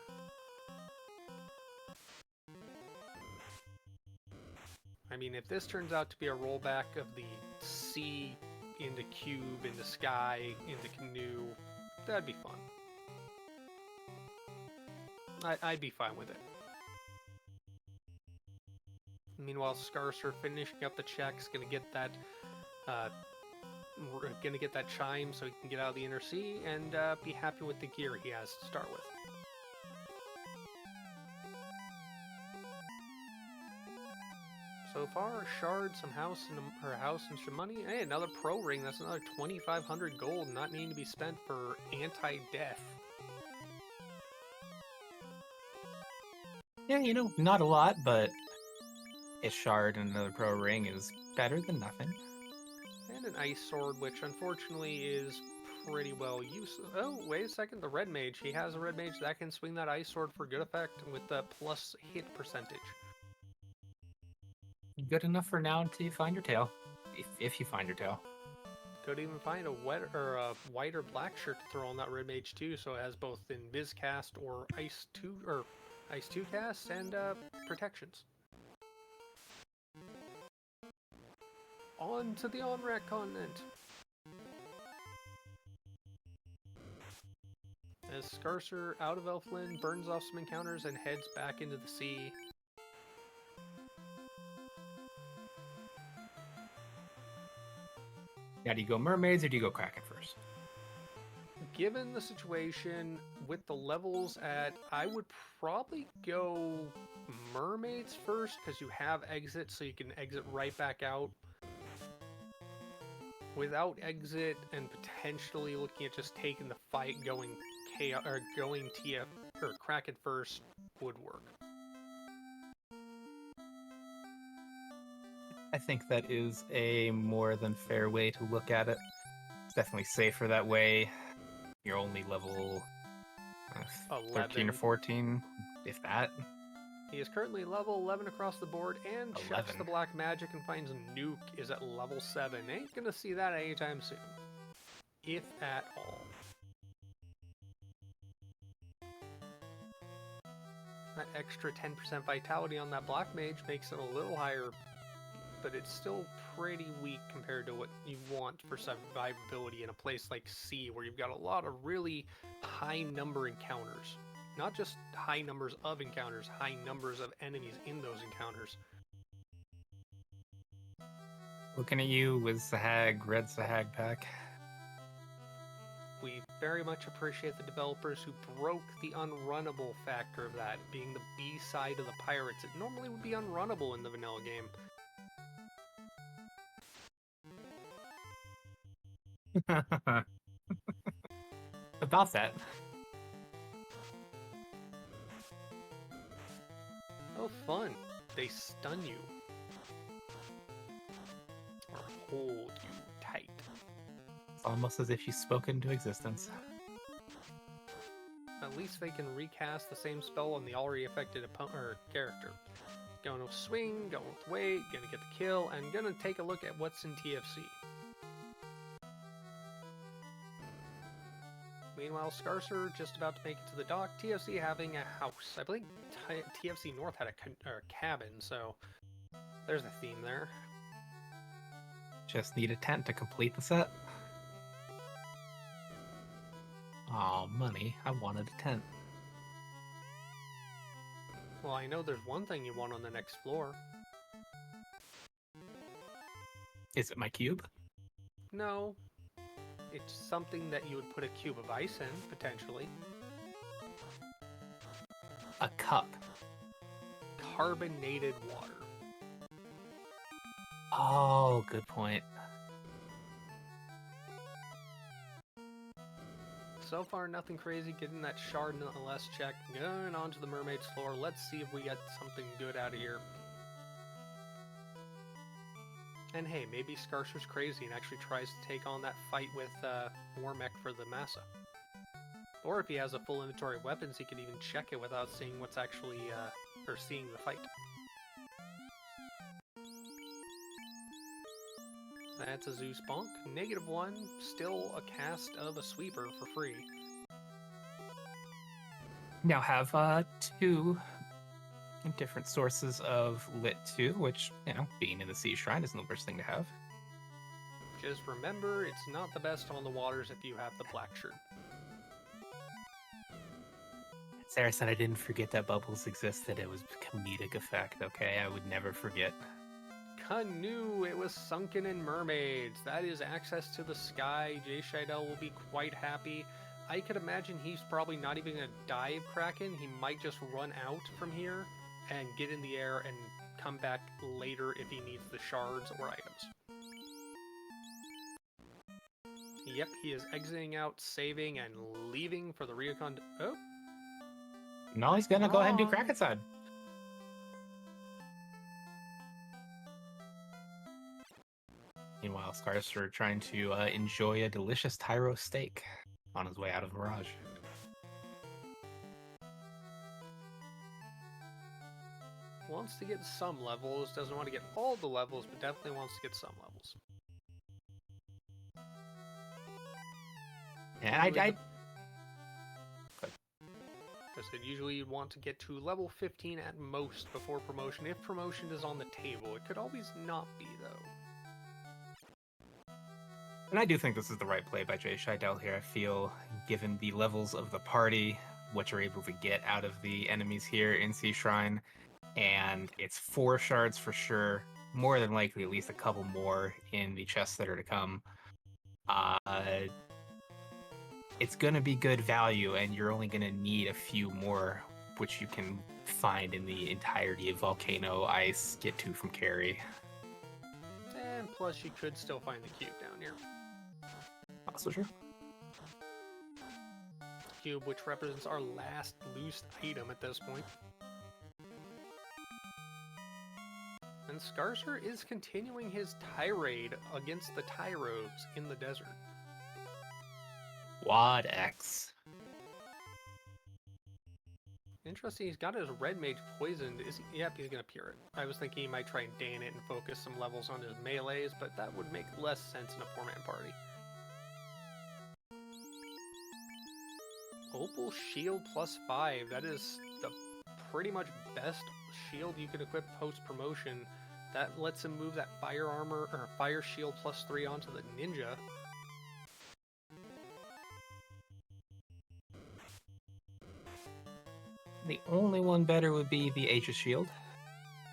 I mean, if this turns out to be a rollback of the sea into cube, into sky, into canoe, that'd be fun. I'd be fine with it. Meanwhile, Skarcerer finishing up the checks, gonna get that chime so he can get out of the inner sea and be happy with the gear he has to start with. So far, a shard, some house, and some money. Hey, another pro ring. That's another 2,500 gold, not needing to be spent for anti-death. Yeah, you know, not a lot, but a shard and another pro ring is better than nothing. And an ice sword, which unfortunately is pretty well used. Oh, wait a second. The red mage. He has a red mage that can swing that ice sword for good effect with the plus hit percentage. Good enough for now until you find your tail. If you find your tail. Could even find a white or black shirt to throw on that red mage too, so it has both Invis cast or Ice 2 cast and protections. On to the on-rack continent. As Skarcerer out of Elfland burns off some encounters and heads back into the sea. Now, do you go mermaids or do you go kraken first? Given the situation with the levels I would probably go mermaids first because you have exit, so you can exit right back out. Without exit and potentially looking at just taking the fight, going TF or Kraken first would work. I think that is a more than fair way to look at it. It's definitely safer that way. You're only level 13 or 14, if that. He is currently level 11 across the board and checks the black magic and finds Nuke is at level 7. Ain't gonna see that anytime soon. If at all. That extra 10% vitality on that black mage makes it a little higher, but it's still pretty weak compared to what you want for survivability in a place like C, where you've got a lot of really high number encounters. Not just high numbers of encounters, high numbers of enemies in those encounters. Looking at you with Sahag, red Sahag pack. We very much appreciate the developers who broke the unrunnable factor of that, being the B side of the pirates. It normally would be unrunnable in the vanilla game. About that. Oh, fun. They stun you. Or hold you tight. It's almost as if you spoke into existence. At least they can recast the same spell on the already affected opponent or character. Going with swing, going with weight, gonna get the kill, and gonna take a look at what's in TFC. Meanwhile, Skarcerer just about to make it to the dock. TFC having a house. I believe TFC North had a cabin, so there's a theme there. Just need a tent to complete the set. Aw, money. I wanted a tent. Well, I know there's one thing you want on the next floor. Is it my cube? No. It's something that you would put a cube of ice in, potentially. A cup. Carbonated water. Oh, good point. So far, nothing crazy. Getting that shard nonetheless checked. Going on to the mermaid's floor. Let's see if we get something good out of here. And hey, maybe Skarcerer's crazy and actually tries to take on that fight with Warmech for the Massa. Or if he has a full inventory of weapons, he can even check it without seeing what's actually, or seeing the fight. That's a Zeus bonk. -1, still a cast of a sweeper for free. Now have 2 different sources of lit 2, which, you know, being in the Sea Shrine isn't the worst thing to have. Just remember, it's not the best on the waters if you have the black shirt. Sarah said I didn't forget that bubbles existed. It was comedic effect, okay? I would never forget. Canoe, it was sunken in mermaids. That is access to the sky. JShydell will be quite happy. I could imagine he's probably not even going to dive Kraken. He might just run out from here and get in the air and come back later if he needs the shards or items. Yep, he is exiting out, saving, and leaving for the Ryukon. Oh. No, he's gonna go ahead and do Kraken side. Meanwhile, Skarcerer trying to enjoy a delicious Tyro steak on his way out of Mirage. Wants to get some levels, doesn't want to get all the levels, but definitely wants to get some levels. And I said usually you'd want to get to level 15 at most before promotion, if promotion is on the table. It could always not be, though. And I do think this is the right play by JShydell here. I feel, given the levels of the party, what you're able to get out of the enemies here in Sea Shrine, and it's 4 shards for sure, more than likely at least a couple more in the chests that are to come. It's going to be good value, and you're only going to need a few more, which you can find in the entirety of Volcano, Ice, get 2 from Carry. And plus you could still find the cube down here. Also true. Cube, which represents our last loose item at this point. And Skarcerer is continuing his tirade against the Tyros in the desert. Quad X. Interesting, he's got his red mage poisoned. Is he? Yep, he's gonna pure it. I was thinking he might try and Dan it and focus some levels on his melees, but that would make less sense in a 4-man party. Opal Shield +5. That is the pretty much best shield you can equip post-promotion. That lets him move that fire armor, or fire shield +3 onto the ninja. The only one better would be the Aegis Shield,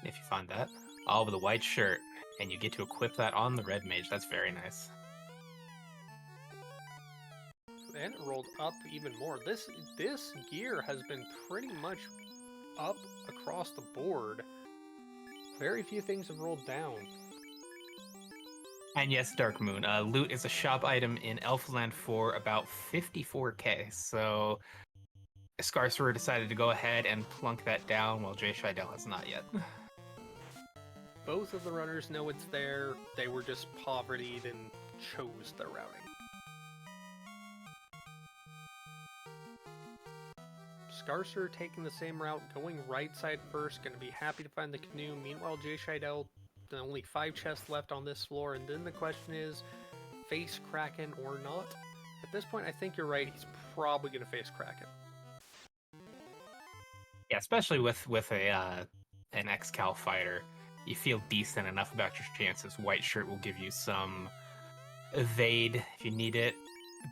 if you find that. All with a white shirt, and you get to equip that on the red mage. That's very nice. And it rolled up even more. This gear has been pretty much up across the board. Very few things have rolled down. And yes, Dark Moon. Loot is a shop item in Elfland for about 54k, so Skarcerer decided to go ahead and plunk that down, while JShydell has not yet. Both of the runners know it's there. They were just povertied and chose their routing. Skarcerer taking the same route, going right side first, going to be happy to find the canoe. Meanwhile, JShydell, the only 5 chests left on this floor, and then the question is, face Kraken or not? At this point, I think you're right. He's probably going to face Kraken. Yeah, especially with a an X-Cal fighter, you feel decent enough about your chances. White shirt will give you some evade if you need it.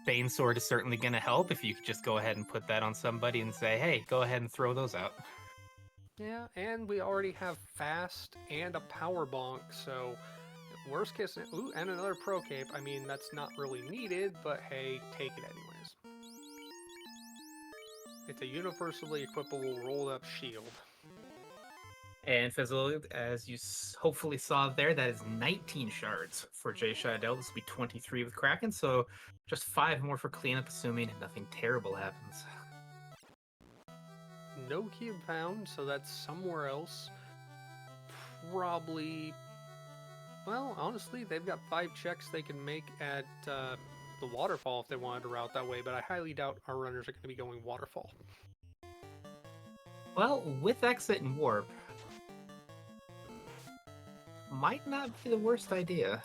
Bane Sword is certainly going to help if you could just go ahead and put that on somebody and say, hey, go ahead and throw those out. Yeah, and we already have fast and a power bonk, so worst case, ooh, and another pro cape. I mean, that's not really needed, but hey, take it anyways. It's a universally equipable rolled up shield. And Fizzle, as you hopefully saw there, that is 19 shards for JShydell. This will be 23 with Kraken, so just 5 more for cleanup, assuming nothing terrible happens. No cube found, so that's somewhere else. Probably... Well, honestly, they've got 5 checks they can make at the waterfall if they wanted to route that way, but I highly doubt our runners are going to be going waterfall. Well, with exit and warp, might not be the worst idea.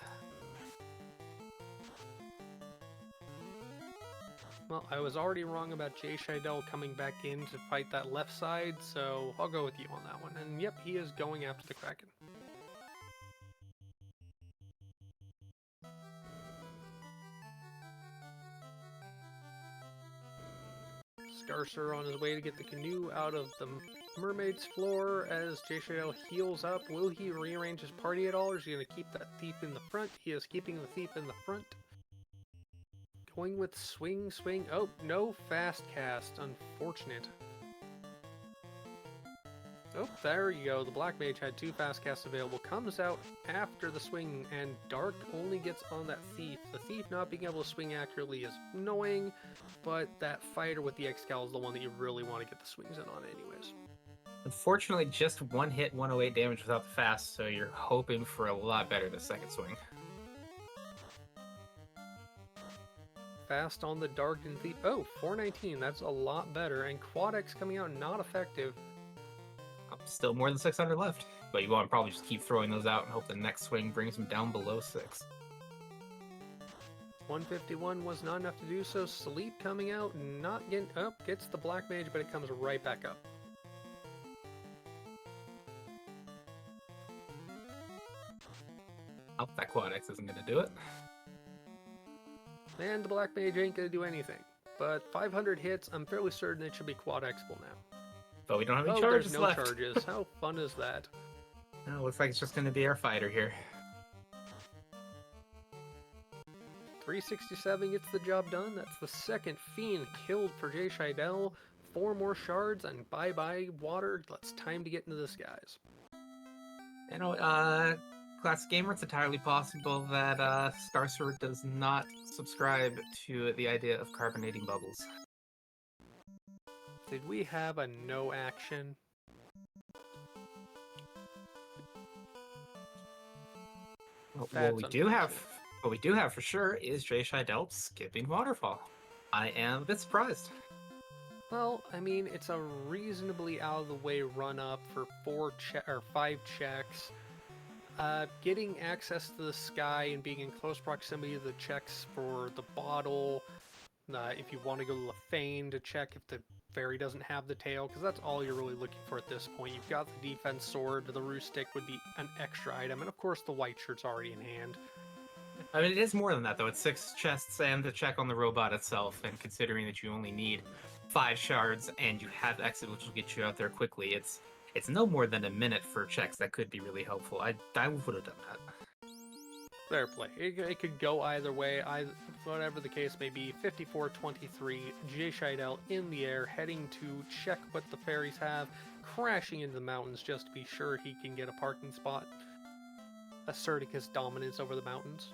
Well, I was already wrong about JShydell coming back in to fight that left side, so I'll go with you on that one. And yep, he is going after the Kraken. Skarcerer on his way to get the canoe out of the mermaid's floor as JShydell heals up. Will he rearrange his party at all, or is he going to keep that thief in the front? He is keeping the thief in the front. Going with swing. Oh, no fast cast. Unfortunate. Oh, there you go. The Black Mage had 2 fast casts available. Comes out after the swing, and Dark only gets on that Thief. The Thief not being able to swing accurately is annoying, but that Fighter with the Excal is the one that you really want to get the swings in on anyways. Unfortunately, just 1 hit, 108 damage without the fast, so you're hoping for a lot better the second swing. Fast on the Dark and Thief. Oh, 419. That's a lot better. And Quad X coming out not effective. Still more than 600 left, but you want to probably just keep throwing those out and hope the next swing brings them down below 6. 151 was not enough to do so. Sleep coming out, not getting up, gets the Black Mage, but it comes right back up. Oh, that Quad X isn't going to do it. And the Black Mage ain't going to do anything. But 500 hits, I'm fairly certain it should be Quad Xable now. But we don't have any charges charges left. No charges. How fun is that? No, looks like it's just going to be our fighter here. 367 gets the job done. That's the second Fiend killed for JShydell. 4 more shards and bye-bye water. It's time to get into the skies. You know, Classic Gamer, it's entirely possible that Skarcerer does not subscribe to the idea of carbonating bubbles. Did we have a no action? What we do have for sure is JShydell skipping Waterfall. I am a bit surprised. Well, I mean, it's a reasonably out of the way run up for 5 checks. Getting access to the sky and being in close proximity to the checks for the bottle. If you want to go to Lefane to check if the fairy doesn't have the tail, because that's all you're really looking for at this point. You've got the defense sword, the roost stick would be an extra item, and of course the white shirt's already in hand. I mean, it is more than that, though. It's 6 chests and the check on the robot itself, and considering that you only need 5 shards and you have exit, which will get you out there quickly, it's no more than a minute for checks that could be really helpful. I would have done that. Fair play. It could go either way. Whatever the case may be, 54-23, JShydell in the air, heading to check what the fairies have, crashing into the mountains just to be sure he can get a parking spot, asserting his dominance over the mountains.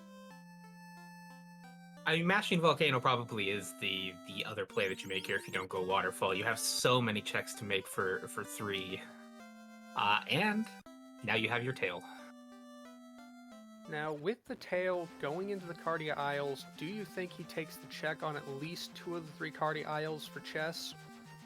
I mean, mashing Volcano probably is the other play that you make here if you don't go Waterfall. You have so many checks to make for 3. And now you have your tail. Now, with the tail going into the Cardia Isles, do you think he takes the check on at least 2 of the 3 Cardia Isles for chests?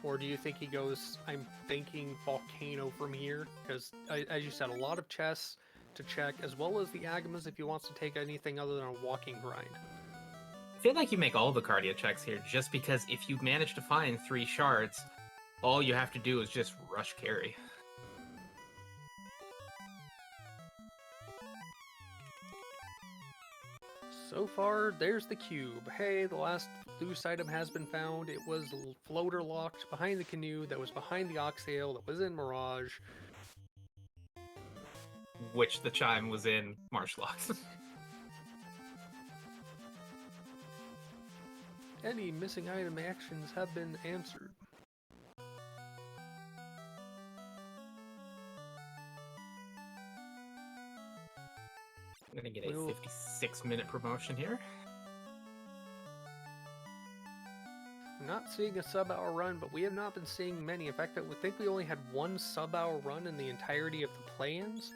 Or do you think he goes, I'm thinking Volcano from here? Because, as you said, a lot of chests to check, as well as the Agamas if he wants to take anything other than a walking grind. I feel like you make all the Cardia checks here, just because if you manage to find 3 shards, all you have to do is just rush carry. So far, there's the cube. Hey, the last loose item has been found. It was floater locked behind the canoe that was behind the Oxale that was in Mirage. Which the chime was in Marshlox. Any missing item actions have been answered. Gonna get a 56-minute promotion here. Not seeing a sub-hour run, but we have not been seeing many. In fact, I think we only had one sub-hour run in the entirety of the play-ins,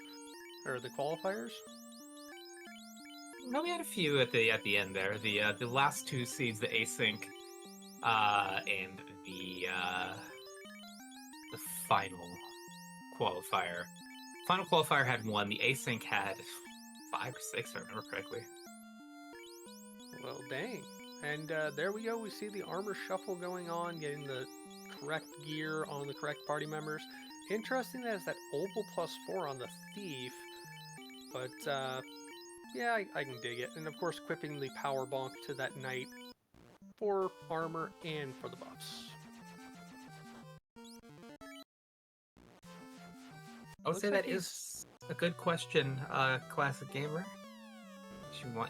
or the qualifiers. No, we had a few at the end there. The last two seeds, the async, and the final qualifier. Final qualifier had one. The async had 5 or 6, if I remember correctly. Well, dang. And there we go. We see the armor shuffle going on, getting the correct gear on the correct party members. Interesting that it's that opal +4 on the thief, but yeah, I can dig it. And of course, equipping the power bonk to that knight for armor and for the buffs. I would say that is a good question, Classic Gamer.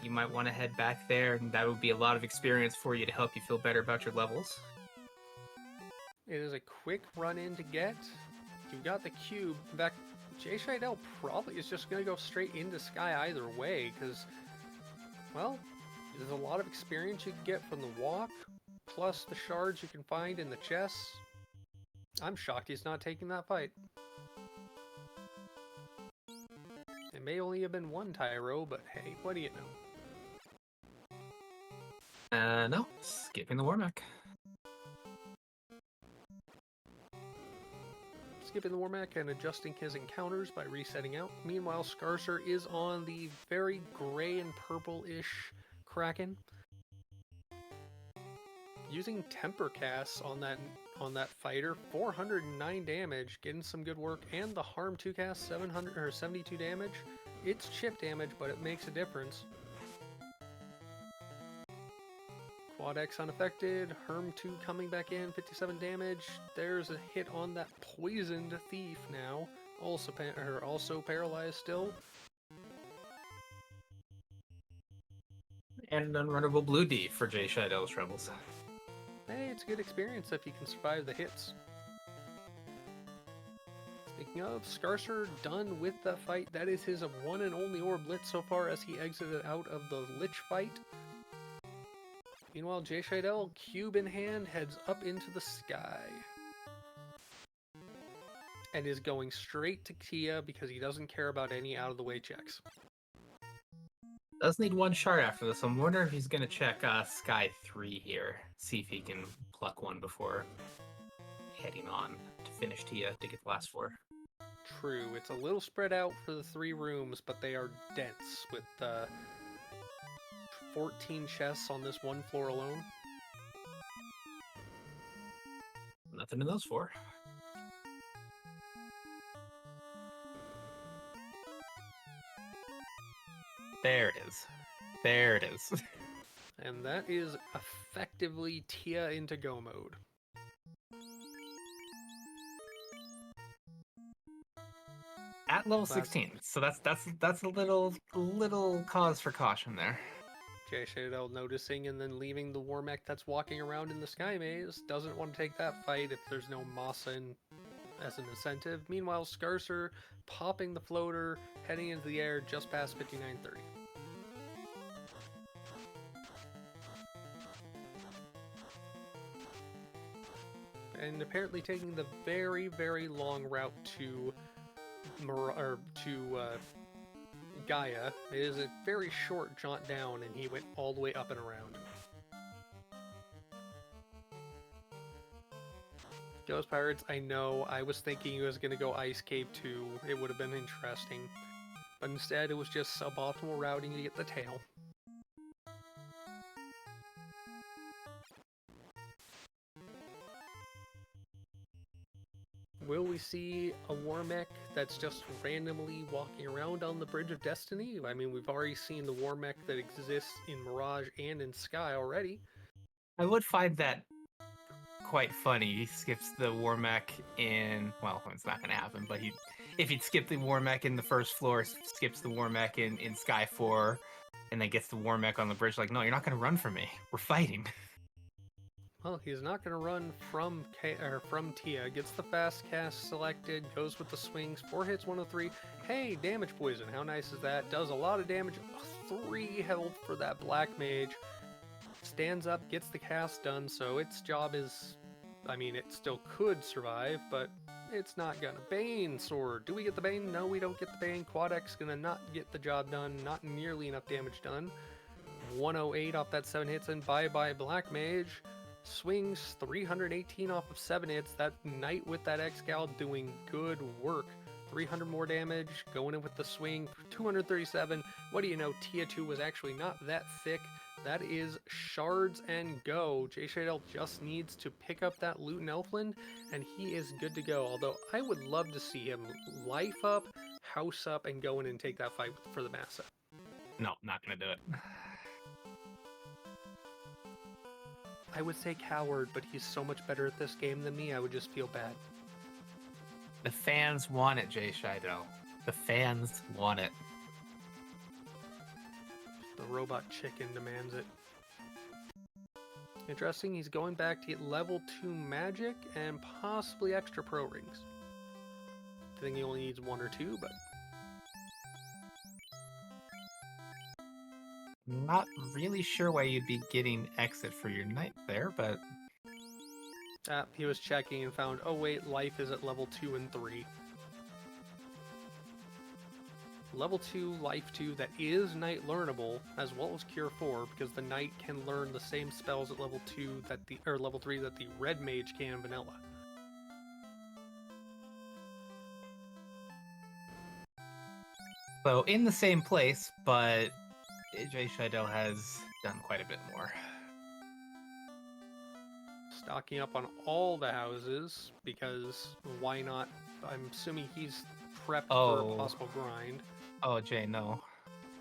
You might want to head back there, and that would be a lot of experience for you to help you feel better about your levels. It is a quick run-in to get. You've got the cube. In fact, JShydell probably is just going to go straight into Sky either way, because, well, there's a lot of experience you can get from the walk, plus the shards you can find in the chests. I'm shocked he's not taking that fight. It may only have been one Tyro, but hey, what do you know? No, skipping the Warmack. Skipping the Warmack and adjusting his encounters by resetting out. Meanwhile, Skarcerer is on the very gray and purple-ish Kraken. Using Temper Casts on that fighter, 409 damage, getting some good work, and the Harm 2 cast, 72 damage. It's chip damage, but it makes a difference. Quad X unaffected, Harm 2 coming back in, 57 damage. There's a hit on that poisoned thief now, also paralyzed still. And an unrunnable blue D for JShydell's Rebels. Hey, it's a good experience if you can survive the hits. Speaking of, Skarcerer done with the fight. That is his one and only orb lit so far as he exited out of the Lich fight. Meanwhile, JShydell, cube in hand, heads up into the sky. And is going straight to Tia because he doesn't care about any out-of-the-way checks. Does need one shard after this. I'm wondering if he's going to check Sky 3 here. See if he can pluck one before heading on to finish Tia to get the last 4. True. It's a little spread out for the 3 rooms, but they are dense with 14 chests on this one floor alone. Nothing in those 4. There it is. There it is. And that is effectively Tia into go mode. At level 16, so that's a little cause for caution there. JShydell noticing and then leaving the Warmech that's walking around in the Sky Maze. Doesn't want to take that fight if there's no Masa as an incentive. Meanwhile, Skarcerer popping the floater, heading into the air just past 5930. And apparently taking the very, very long route to Gaia. It is a very short jaunt down, and he went all the way up and around. Ghost Pirates, I know, I was thinking he was going to go Ice Cave too. It would have been interesting. But instead, it was just suboptimal routing to get the tail. Will we see a Warmech that's just randomly walking around on the Bridge of Destiny? I mean, we've already seen the Warmech that exists in Mirage and in Sky already. I would find that quite funny. He skips the Warmech in... Well, it's not going to happen, but if he'd skip the Warmech in the first floor, skips the Warmech in Sky 4, and then gets the Warmech on the bridge, like, no, you're not going to run from me. We're fighting. Well, he's not going to run from from Tia. Gets the fast cast selected, goes with the swings, 4 hits, 103. Hey, damage poison. How nice is that? Does a lot of damage. 3 health for that black mage. Stands up, gets the cast done, so its job is, I mean, it still could survive, but it's not gonna. Bane sword. Do we get the Bane? No, we don't get the Bane. Quad X gonna not get the job done. Not nearly enough damage done. 108 off that 7 hits, and bye-bye black mage. Swings 318 off of 7 hits. That knight with that X-Gal doing good work. 300 more damage, going in with the swing, 237. What do you know, Tia 2 was actually not that thick. That is shards and go. JShydell just needs to pick up that loot in Elfland, and he is good to go. Although I would love to see him life up, house up, and go in and take that fight for the Massa. No, not gonna do it. I would say coward, but he's so much better at this game than me, I would just feel bad. The fans want it, JShydell. The fans want it. The robot chicken demands it. Interesting, he's going back to get level 2 magic and possibly extra pro rings. I think he only needs 1 or 2, but... Not really sure why you'd be getting exit for your knight there, but... he was checking and found, oh wait, life is at level 2 and 3. Level 2, life 2, that is knight learnable, as well as cure 4, because the knight can learn the same spells at level 2 that the, or level 3 that the red mage can in vanilla. So in the same place, but JShydell has done quite a bit more. Stocking up on all the houses, because why not? I'm assuming he's prepped for a possible grind. Oh, Jay, no.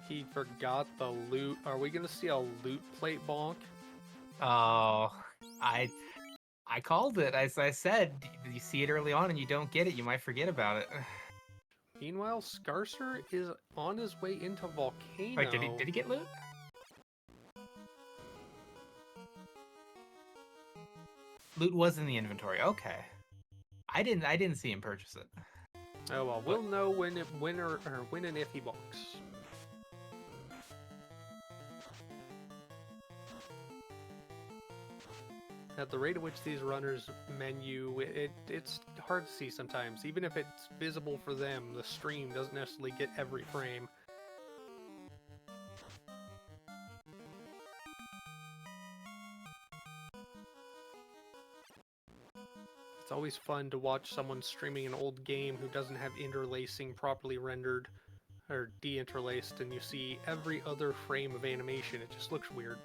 He forgot the loot. Are we going to see a loot plate bonk? Oh, I called it. As I said, you see it early on and you don't get it, you might forget about it. Meanwhile, Skarcerer is on his way into Volcano. Wait, did he get loot? Loot was in the inventory. Okay. I didn't see him purchase it. Oh well, we'll know when and if he bonks. At the rate at which these runners menu, it's hard to see sometimes. Even if it's visible for them, the stream doesn't necessarily get every frame. It's always fun to watch someone streaming an old game who doesn't have interlacing properly rendered or de-interlaced, and you see every other frame of animation. It just looks weird.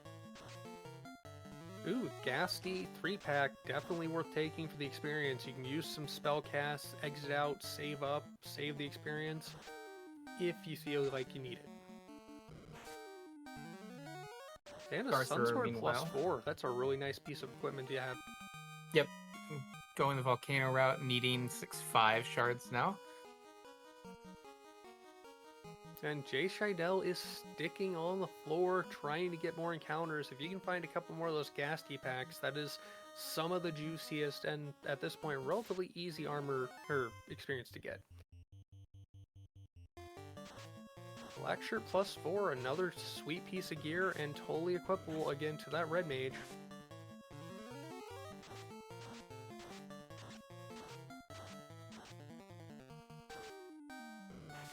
Ooh, Ghastly 3-pack, definitely worth taking for the experience. You can use some spell casts, exit out, save up, save the experience, if you feel like you need it. And a Sunsword +4, that's a really nice piece of equipment to have. Yep, going the Volcano route, needing 6/5 shards now. And JShydell is sticking on the floor, trying to get more encounters. If you can find a couple more of those Ghastly packs, that is some of the juiciest and, at this point, relatively easy armor or experience to get. Black Shirt +4, another sweet piece of gear, and totally equipable again to that red mage.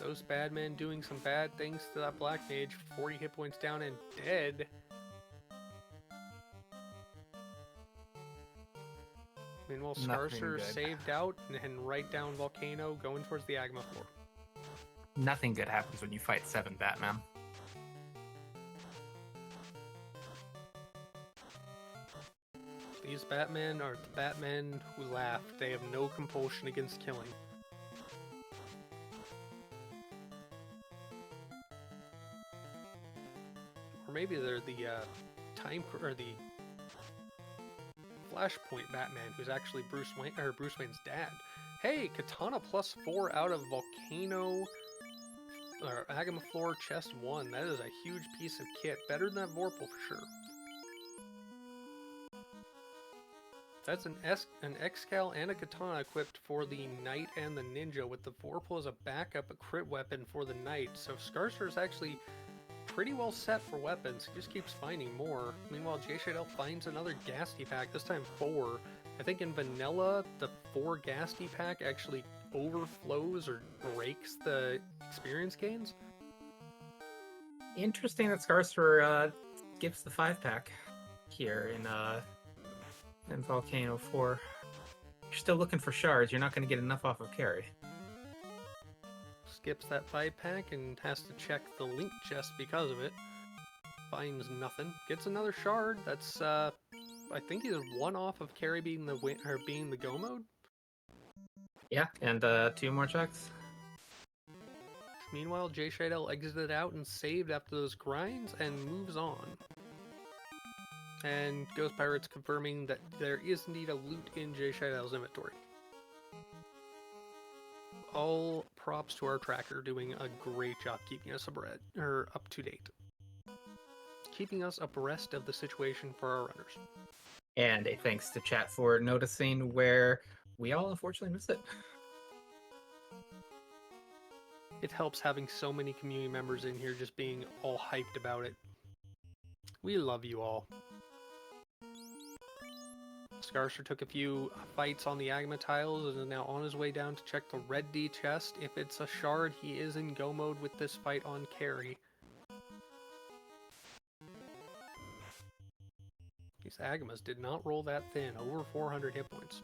Those bad men doing some bad things to that black mage, 40 hit points down and dead. Meanwhile, Skarcerer saved out and right down Volcano, going towards the Agma floor. Nothing good happens when you fight 7 Batman. These Batmen are the Batmen who laugh. They have no compulsion against killing. Or maybe they're the the Flashpoint Batman, who's actually Bruce Wayne's dad. Hey, Katana +4 out of Volcano, or Agama Floor Chest 1. That is a huge piece of kit, better than that Vorpal for sure. That's an X-Cal and a Katana equipped for the Knight and the Ninja, with the Vorpal as a backup, a crit weapon for the Knight. So Skarcerer is actually pretty well set for weapons. He just keeps finding more. Meanwhile, JShydell finds another Ghastly pack, this time 4. I think in Vanilla, the 4 Ghastly pack actually overflows or breaks the experience gains. Interesting that Skarcerer skips the 5-pack here in Volcano 4. You're still looking for shards. You're not going to get enough off of carry. Skips that 5-pack and has to check the link chest because of it. Finds nothing. Gets another shard. That's I think either 1 off of carry being the go mode. Yeah, and 2 more checks. Meanwhile, JShydell exited out and saved after those grinds and moves on. And Ghost Pirates confirming that there is indeed a loot in JShydell's inventory. All props to our tracker doing a great job keeping us up to date. Keeping us abreast of the situation for our runners. And a thanks to chat for noticing where we all unfortunately missed it. It helps having so many community members in here just being all hyped about it. We love you all. Skarcerer took a few fights on the Agma tiles and is now on his way down to check the red D chest. If it's a shard, he is in go mode with this fight on carry. These Agmas did not roll that thin, over 400 hit points.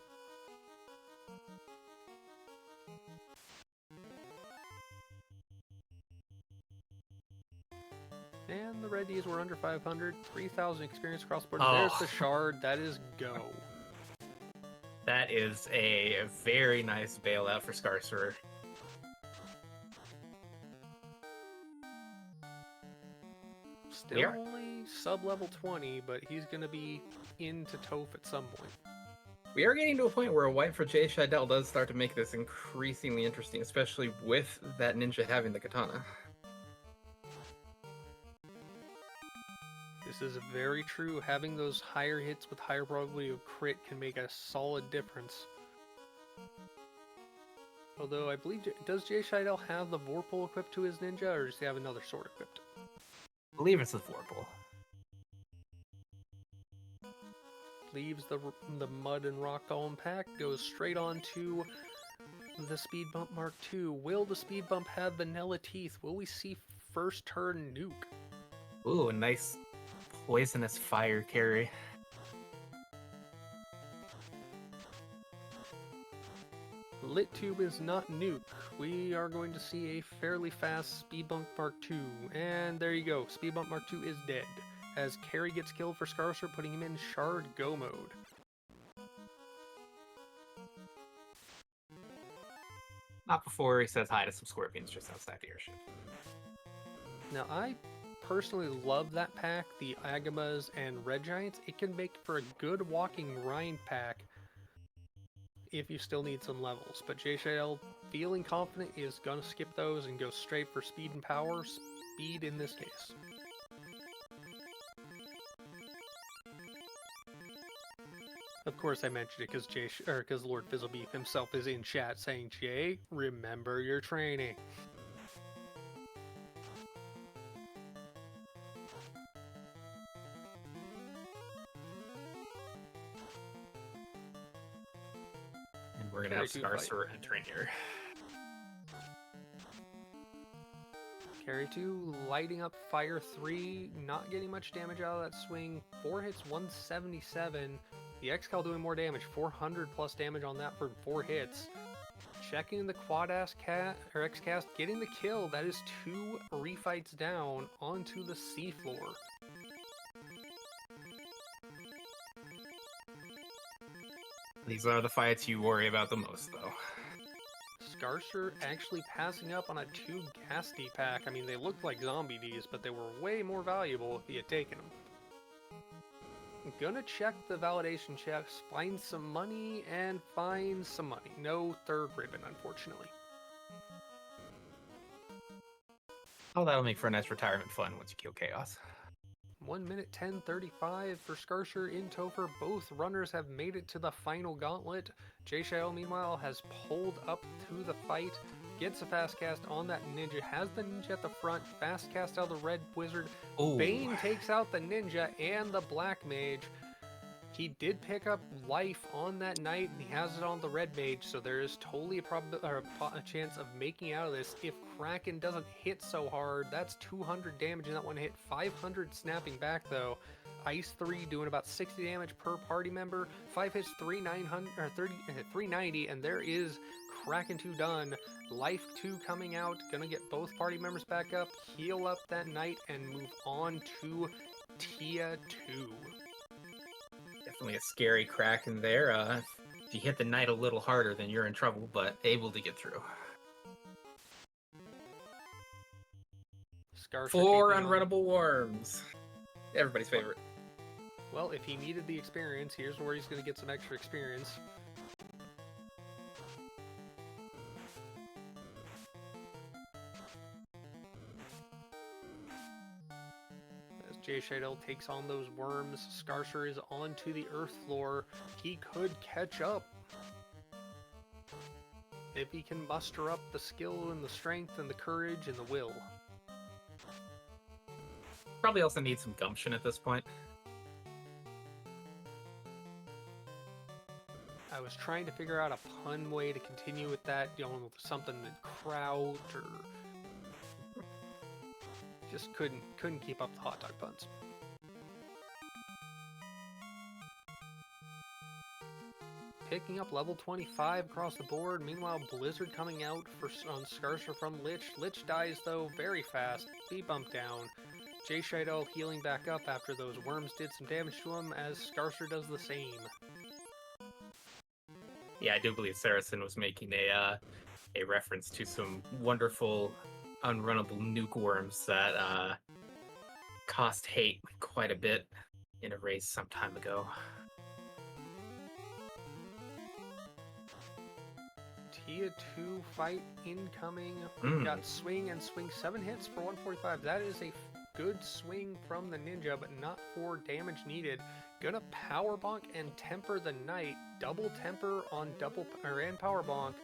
And the red Ds were under 500, 3,000 experience across the board. Oh. There's the shard, that is go. That is a very nice bailout for Skarcerer. Still only sub-level 20, but he's going to be into Toph at some point. We are getting to a point where a wipe for JShydell does start to make this increasingly interesting, especially with that ninja having the katana. This is very true. Having those higher hits with higher probability of crit can make a solid difference. Although I believe, does JShydell have the Vorpal equipped to his ninja, or does he have another sword equipped? I believe it's the Vorpal. Leaves the Mud and Rock Golem pack, goes straight on to the Speed Bump Mark II. Will the Speed Bump have vanilla teeth? Will we see first turn nuke? Ooh, a nice poisonous fire carry. Lit Tube is not nuke. We are going to see a fairly fast Speed Bump Mark II. And there you go. Speed Bump Mark II is dead, as Carry gets killed for Skarcerer, putting him in Shard Go mode. Not before he says hi to some scorpions just outside the airship. Now, I personally love that pack, the Agamas and Red Giants. It can make for a good walking grind pack if you still need some levels. But JShydell, feeling confident, is going to skip those and go straight for speed and power. Speed in this case. Of course, I mentioned it because Lord Fizzlebeef himself is in chat saying, "Jay, remember your training." And we're gonna have Skarcerer entering here. Carry 2, lighting up Fire 3, not getting much damage out of that swing. 4 hits, 177. The X-Cal doing more damage, 400 plus damage on that for 4 hits. Checking the Quad-Ass X-Cast, getting the kill. That is 2 refights down onto the seafloor. These are the fights you worry about the most, though. Skarcerer actually passing up on a 2 Ghastly pack. I mean, they looked like zombie Ds, but they were way more valuable if he had taken them. I'm gonna check the validation checks, find some money, and find some money. No third ribbon, unfortunately. Oh, that'll make for a nice retirement fun once you kill Chaos. 1 minute 10:35 for Skarcerer in Topher. Both runners have made it to the final gauntlet. JShydell, meanwhile, has pulled up to the fight, gets a fast cast on that ninja, has the ninja at the front, fast cast out the red wizard. Ooh. Bane takes out the ninja and the black mage. He did pick up life on that knight, and he has it on the red mage, so there is totally a chance of making out of this. If Kraken doesn't hit so hard, that's 200 damage in that one hit, 500 snapping back though. Ice 3 doing about 60 damage per party member, 5 hits, 390, and there is Kraken 2 done. Life 2 coming out, gonna get both party members back up, heal up that knight, and move on to Tia 2. Definitely a scary Kraken there. If you hit the knight a little harder, then you're in trouble, but able to get through. Skarcerer 4 unrunnable worms. Everybody's favorite. Well, if he needed the experience, here's where he's going to get some extra experience. As JShydell takes on those worms, Skarcerer is onto the earth floor. He could catch up. If he can muster up the skill and the strength and the courage and the will. Probably also needs some gumption at this point. I was trying to figure out a pun way to continue with that, you know, something that kraut or just couldn't keep up the hot dog puns. Picking up level 25 across the board. Meanwhile, Blizzard coming out on Skarcerer from Lich. Lich dies though very fast. Be bumped down. JShydell healing back up after those worms did some damage to him, as Skarcerer does the same. Yeah, I do believe Saracen was making a reference to some wonderful unrunnable nuke worms that cost hate quite a bit in a race some time ago. Tia 2 fight incoming. Got swing and swing, 7 hits for 145. That is a good swing from the ninja, but not for damage needed. Gonna power bonk and temper the knight. Double temper on and power bonk.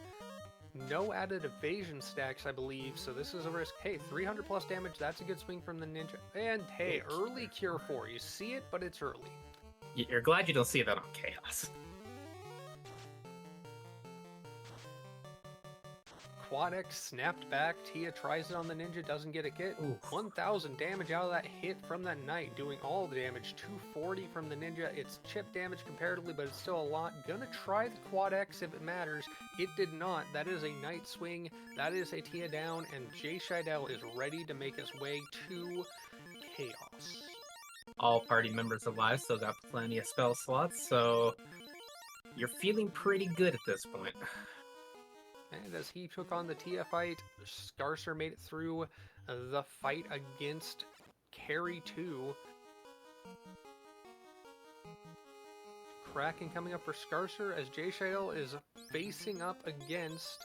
No added evasion stacks, I believe, so this is a risk. Hey, 300 plus damage, that's a good swing from the ninja. And hey, early cure 4. You see it, but it's early. You're glad you don't see that on Chaos. Quad X snapped back. Tia tries it on the ninja, doesn't get a hit. 1,000 damage out of that hit from that knight, doing all the damage. 240 from the ninja. It's chip damage comparatively, but it's still a lot. Gonna try the Quad X if it matters. It did not. That is a knight swing. That is a Tia down, and JShydell is ready to make his way to Chaos. All party members alive, still got plenty of spell slots, so you're feeling pretty good at this point. And as he took on the Tia fight, Skarcerer made it through the fight against Carry 2. Kraken coming up for Skarcerer as JShydell is facing up against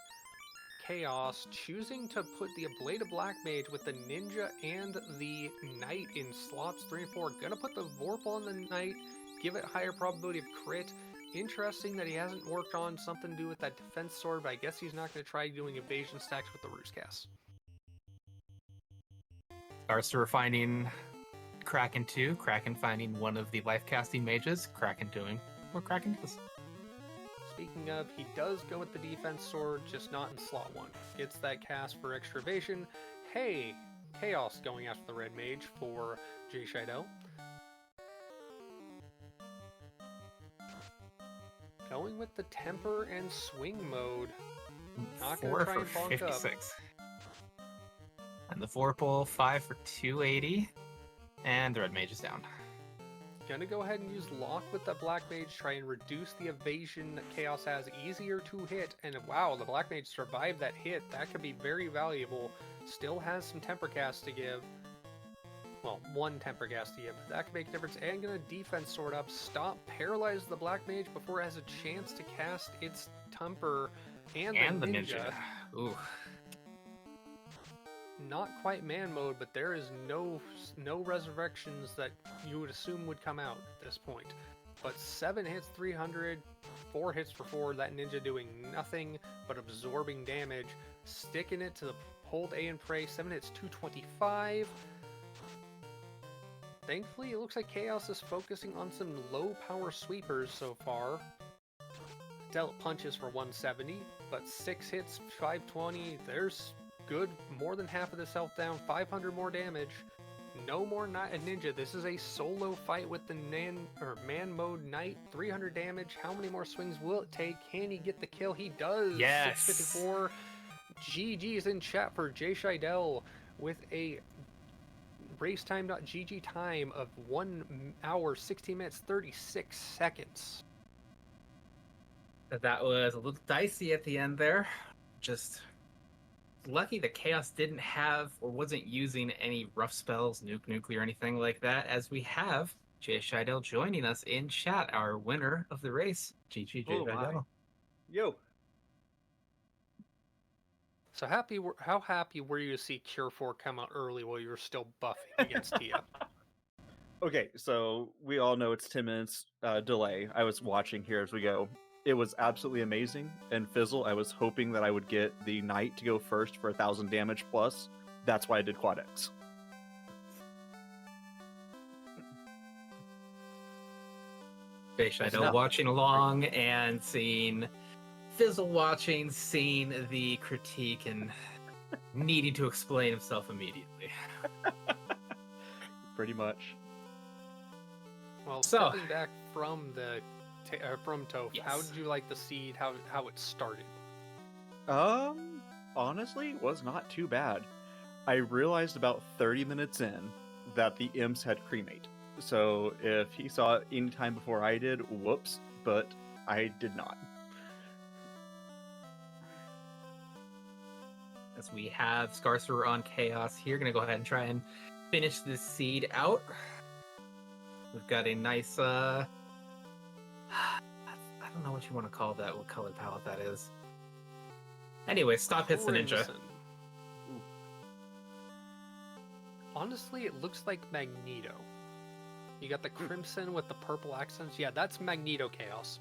Chaos, choosing to put the Ablative Black Mage with the Ninja and the Knight in slots 3 and 4. Gonna put the Vorpal on the Knight, give it higher probability of crit. Interesting that he hasn't worked on something to do with that defense sword, but I guess he's not going to try doing evasion stacks with the Roost Cast. Skarcerer finding Kraken 2, Kraken finding one of the life casting mages, Kraken doing what Kraken does. Speaking of, he does go with the defense sword, just not in slot 1. Gets that cast for extra evasion. Hey, Chaos going after the red mage for JShydell. Going with the temper and swing mode. Not going to try and bonk 56. Up. And the Vorpal, 5 for 280. And the red mage is down. Gonna go ahead and use lock with the black mage, try and reduce the evasion that Chaos has, easier to hit. And wow, the black mage survived that hit. That could be very valuable. Still has some temper cast to give. Well, 1 temper cast to give. That could make a difference. And gonna defense sword up. Stop, paralyze the black mage before it has a chance to cast its temper and the ninja. Ooh. not quite man mode, but there is no resurrections that you would assume would come out at this point. But 7 hits, 300, 4 hits for 4. That ninja doing nothing but absorbing damage, sticking it to the hold A and pray. 7 hits, 225. Thankfully, it looks like Chaos is focusing on some low power sweepers so far. Dealt punches for 170, but 6 hits, 520. There's good, more than half of this health down, 500 more damage. No more ninja. This is a solo fight with the man mode knight. 300 damage. How many more swings will it take? Can he get the kill? He does. Yes. 654. GG's in chat for JShydell with a racetime.gg time of 1 hour, 16 minutes, 36 seconds. That was a little dicey at the end there. Just lucky that Chaos didn't have or wasn't using any rough spells, nuke, or anything like that, as we have JShydell joining us in chat, our winner of the race. GG, JShydell. Yo. So how happy were you to see Cure 4 come out early while you were still buffing against Tia? Okay, so we all know it's 10 minutes delay. I was watching here as we go. It was absolutely amazing. And Fizzle, I was hoping that I would get the Knight to go first for 1,000 damage plus. That's why I did Quad X. JShydell watching along and seeing Fizzle watching, seeing the critique and needing to explain himself immediately. Pretty much. Well, stepping back from from Toph, yes. How did you like the seed? How it started? Honestly, it was not too bad. I realized about 30 minutes in that the imps had cremate. So if he saw it any time before I did, whoops, but I did not. As we have Skarcerer on Chaos here, gonna go ahead and try and finish this seed out. We've got a nice, I don't know what you want to call that, what color palette that is. Anyway, stop hits the ninja. Ooh. Honestly, it looks like Magneto. You got the crimson with the purple accents. Yeah, that's Magneto Chaos.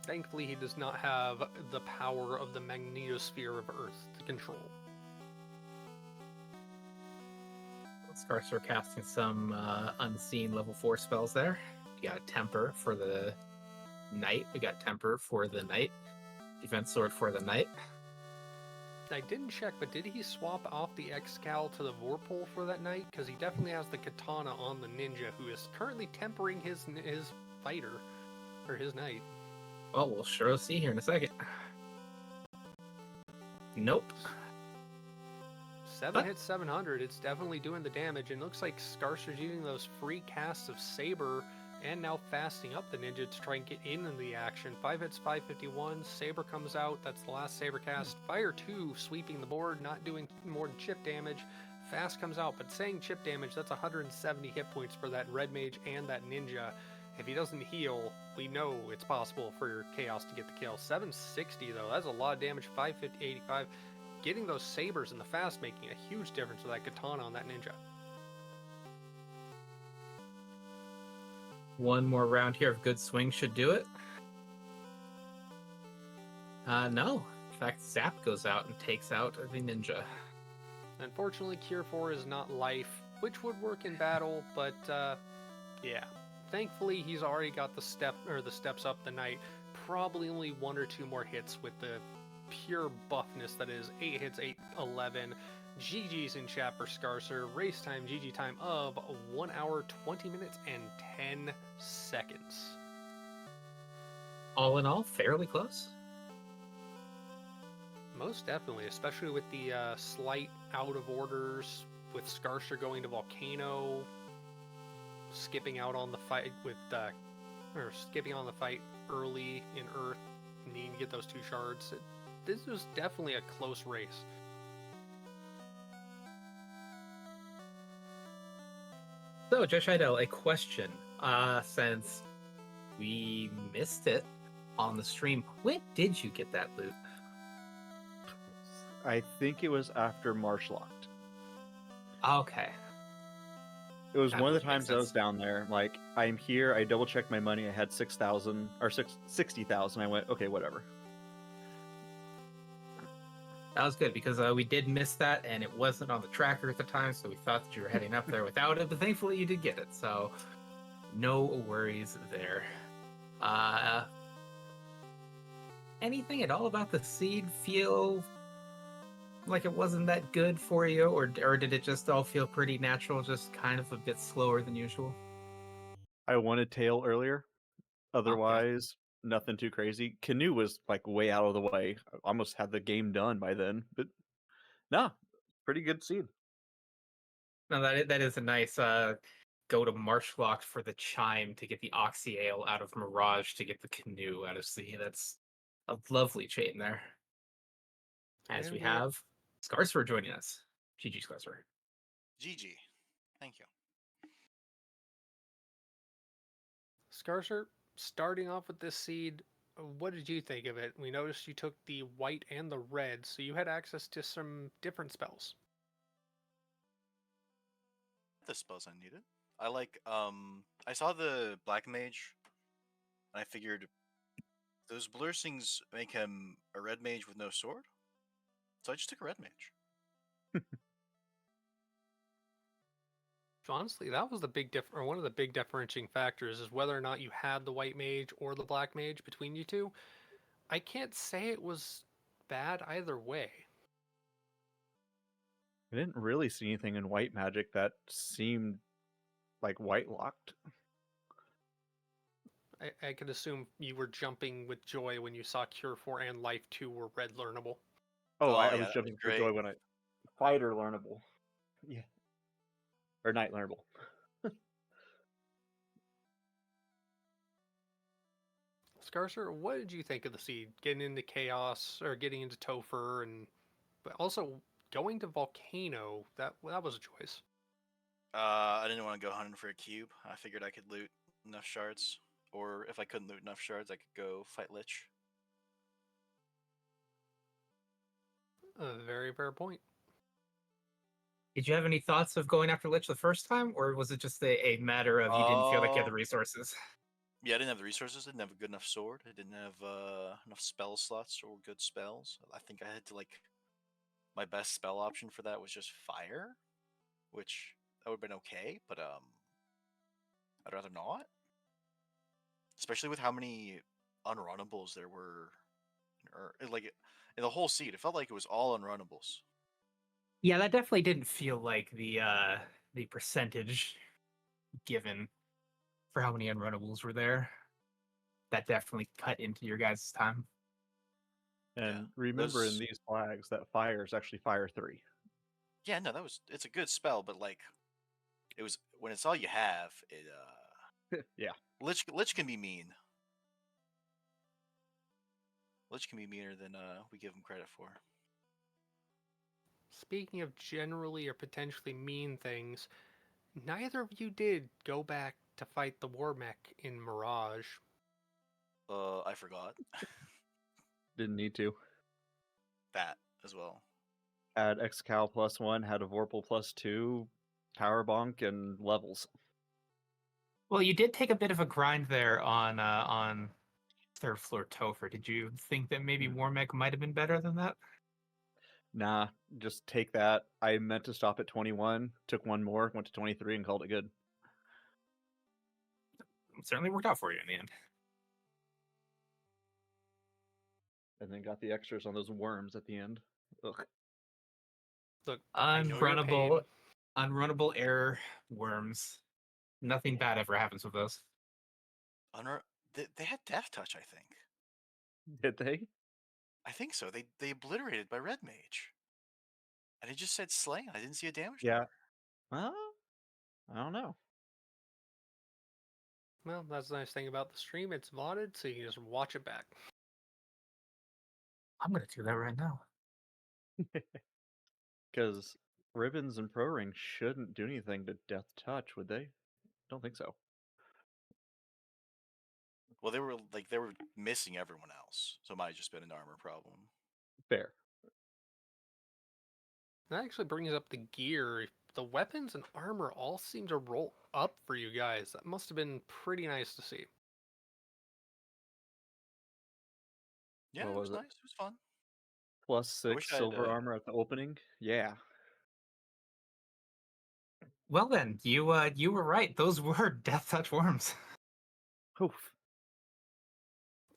Thankfully, he does not have the power of the magnetosphere of Earth to control. Skarcerer casting some unseen level 4 spells there. We got Temper for the Knight. We got Temper for the Knight. Defense Sword for the Knight. I didn't check, but did he swap off the Excal to the Vorpal for that Knight? Because he definitely has the Katana on the Ninja, who is currently tempering his fighter, or his Knight. Well, we'll sure see here in a second. Nope. 7 hits 700, it's definitely doing the damage, and looks like Skarcerer's using those free casts of Saber and now fasting up the ninja to try and get into the action. 5 hits 551, Saber comes out, that's the last Saber cast. Fire 2 sweeping the board, not doing more than chip damage. Fast comes out, but saying chip damage, that's 170 hit points for that red mage and that ninja. If he doesn't heal, we know it's possible for Chaos to get the kill. 760 though, that's a lot of damage. 550, 85. Getting those sabers and the fast making a huge difference with that katana on that ninja. One more round here of good swing should do it. No. In fact, Zap goes out and takes out the ninja. Unfortunately, Cure 4 is not life, which would work in battle, but yeah. Thankfully, he's already got the steps up the Knight. Probably only 1 or 2 more hits with the pure buffness that is 8 hits, 811. GG's in chat for Skarcerer. Race time, GG time of 1 hour, 20 minutes, and 10 seconds. All in all, fairly close. Most definitely, especially with the slight out of orders, with Skarcerer going to Volcano, skipping out on the fight with, or skipping on the fight early in Earth, needing to get those 2 shards. This was definitely a close race. So, JShydell, a question. Since we missed it on the stream. When did you get that loot? I think it was after Marsh Locked. Okay. It was That one of the would make times I was sense. down there. Like, I'm here. I double checked my money. I had 6,000 or 60,000. I went, okay, whatever. That was good because we did miss that, and it wasn't on the tracker at the time, so we thought that you were heading up there without it. But thankfully, you did get it, so no worries there. Anything at all about the seed feel like it wasn't that good for you, or did it just all feel pretty natural, just kind of a bit slower than usual? I wanted tail earlier. Okay. Otherwise, nothing too crazy. Canoe was like way out of the way. I almost had the game done by then. But nah, pretty good seed. No, that is a nice go to Marshlock for the chime to get the Oxy Ale out of Mirage to get the canoe out of sea. That's a lovely chain there. As And we we're have Skarcerer joining us. GG Skarcerer. GG. Thank you. Skarcer, starting off with this seed, what did you think of it? We noticed you took the white and the red, so you had access to some different spells. The spells I needed. I like I saw the black mage and I figured those blessings make him a red mage with no sword. So I just took a red mage. Honestly, that was the or one of the big differentiating factors is whether or not you had the white mage or the black mage between you two. I can't say it was bad either way. I didn't really see anything in white magic that seemed like white locked. I could assume you were jumping with joy when you saw Cure 4 and Life 2 were red learnable. Oh, Oh, I yeah, was that was jumping for great. joy when I fighter learnable. Yeah. Or night learnable. Scarcer, what did you think of the seed? Getting into Chaos, or getting into Topher, and but also going to Volcano, that was a choice. I didn't want to go hunting for a cube. I figured I could loot enough shards. Or if I couldn't loot enough shards, I could go fight Lich. A very fair point. Did you have any thoughts of going after Lich the first time, or was it just a matter of you didn't feel like you had the resources? Yeah, I didn't have the resources. I didn't have a good enough sword. I didn't have enough spell slots or good spells. I think I had to like my best spell option for that was just fire, which that would have been okay, but I'd rather not. Especially with how many unrunnables there were, or like in the whole seed, it felt like it was all unrunnables. Yeah, that definitely didn't feel like the percentage given for how many unrunnables were there. That definitely cut into your guys' time. And Yeah, remember in those. these flags that fire is actually fire 3. Yeah, no, it's a good spell, but like it was when it's all you have. It Yeah. Lich can be mean. Lich can be meaner than we give him credit for. Speaking of generally or potentially mean things, neither of you did go back to fight the War Mech in Mirage. I forgot Didn't need to. that as well. Had Excal +1, had a Vorpal +2, Power Bonk, and levels. Well, you did take a bit of a grind there on third floor Topher. Did you think that maybe Warmech might have been better than that? Nah, just take that. I meant to stop at 21, took one more, went to 23, and called it good. It certainly worked out for you in the end. And then got the extras on those worms at the end. Ugh. Look, I know your pain. Unrunnable error worms. Nothing bad ever happens with those. They had Death Touch, I think. Did they? I think so. They obliterated by Red Mage, and it just said Slain. I didn't see a damage. Yeah. Well, I don't know. Well, that's the nice thing about the stream. It's modded, so you can just watch it back. I'm gonna do that right now. Because ribbons and pro ring shouldn't do anything to death touch, would they? Don't think so. Well, they were missing everyone else, so it might have just been an armor problem. Fair. That actually brings up the gear. The weapons and armor all seem to roll up for you guys. That must have been pretty nice to see. Yeah, What it was was it? nice. It was fun. Plus I wish 6 I had. silver armor at the opening. Yeah. Well then, you were right. Those were Death Touch worms. Oof.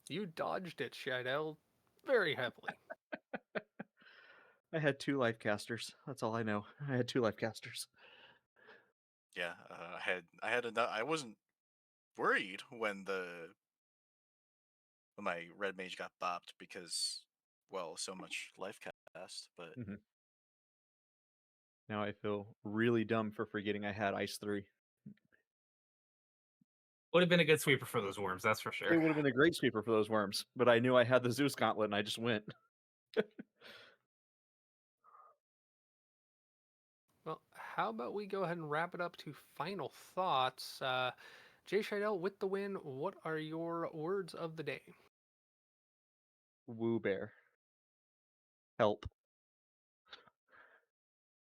You dodged it, Shydell, very heavily. I had 2 life casters. That's all I know. I had 2 life casters. Yeah, I had enough. I wasn't worried when my red mage got bopped because, well, so much life cast. But Mhm. Now I feel really dumb for forgetting I had Ice 3. Would have been a good sweeper for those worms, that's for It sure. would have been a great sweeper for those worms, but I knew I had the Zeus Gauntlet and I just went. Well, how about we go ahead and wrap it up to final thoughts? JShydell, with the win, what are your words of the day? Woo bear. Help.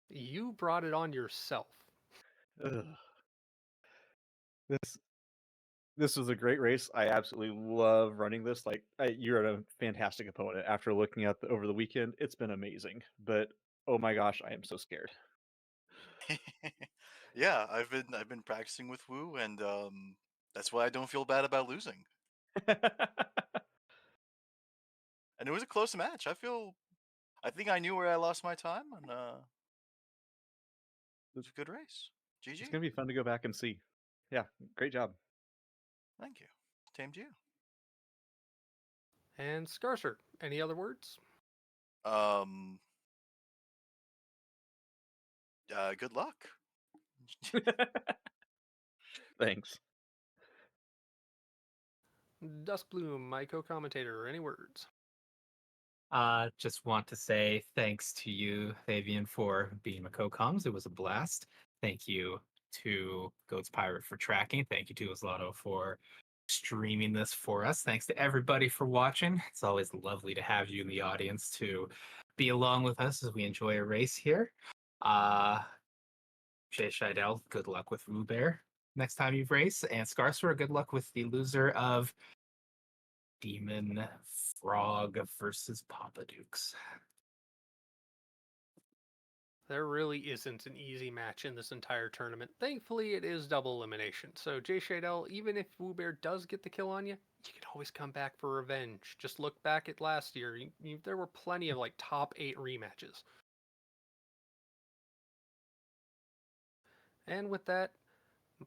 You brought it on yourself. Ugh. This this was a great race. I absolutely love running this. Like you're a fantastic opponent. After looking at over the weekend, it's been amazing. But oh my gosh, I am so scared. yeah, I've been practicing with Wu, and that's why I don't feel bad about losing. And it was a close match. I think I knew where I lost my time, and it was a good race. GG. It's gonna be fun to go back and see. Yeah, great job. Thank you. Same to you. And Skarcerer, any other words? Um. Good luck. Thanks. Duskbloom, my co-commentator, any words? Just want to say thanks to you, Fabian, for being my co-coms. It was a blast. Thank you to Goats Pirate for tracking. Thank you to Oslato for streaming this for us. Thanks to everybody for watching. It's always lovely to have you in the audience to be along with us as we enjoy a race here. JShydell, good luck with Rue Bear next time you race. And Skarcerer, good luck with the loser of Demon Frog versus Papa Dukes. There really isn't an easy match in this entire tournament. Thankfully, it is double elimination. So, JShydell, even if Woobear does get the kill on you, you can always come back for revenge. Just look back at last year. There were plenty of like top 8 rematches. And with that,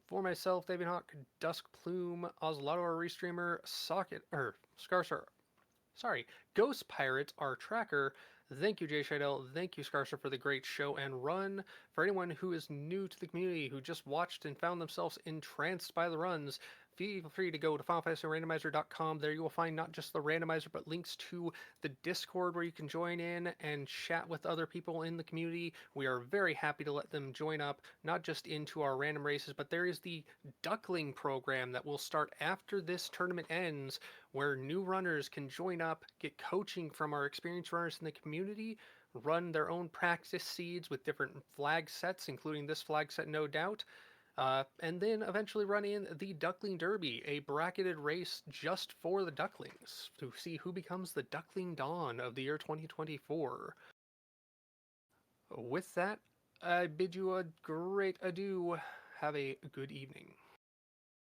for myself, David Hawk, Dusk Plume, Oslato, our restreamer, Skarcer, sorry, Ghost Pirates, our tracker. Thank you, JShydell. Thank you, Skarcer, for the great show and run. For anyone who is new to the community, who just watched and found themselves entranced by the runs, feel free to go to FinalFantasyRandomizer.com. There you will find not just the randomizer, but links to the Discord where you can join in and chat with other people in the community. We are very happy to let them join up, not just into our random races, but there is the Duckling program that will start after this tournament ends, where new runners can join up, get coaching from our experienced runners in the community, run their own practice seeds with different flag sets, including this flag set, no doubt, and then eventually run in the Duckling Derby, a bracketed race just for the Ducklings to see who becomes the Duckling Dawn of the year 2024. With that, I bid you a great adieu. Have a good evening.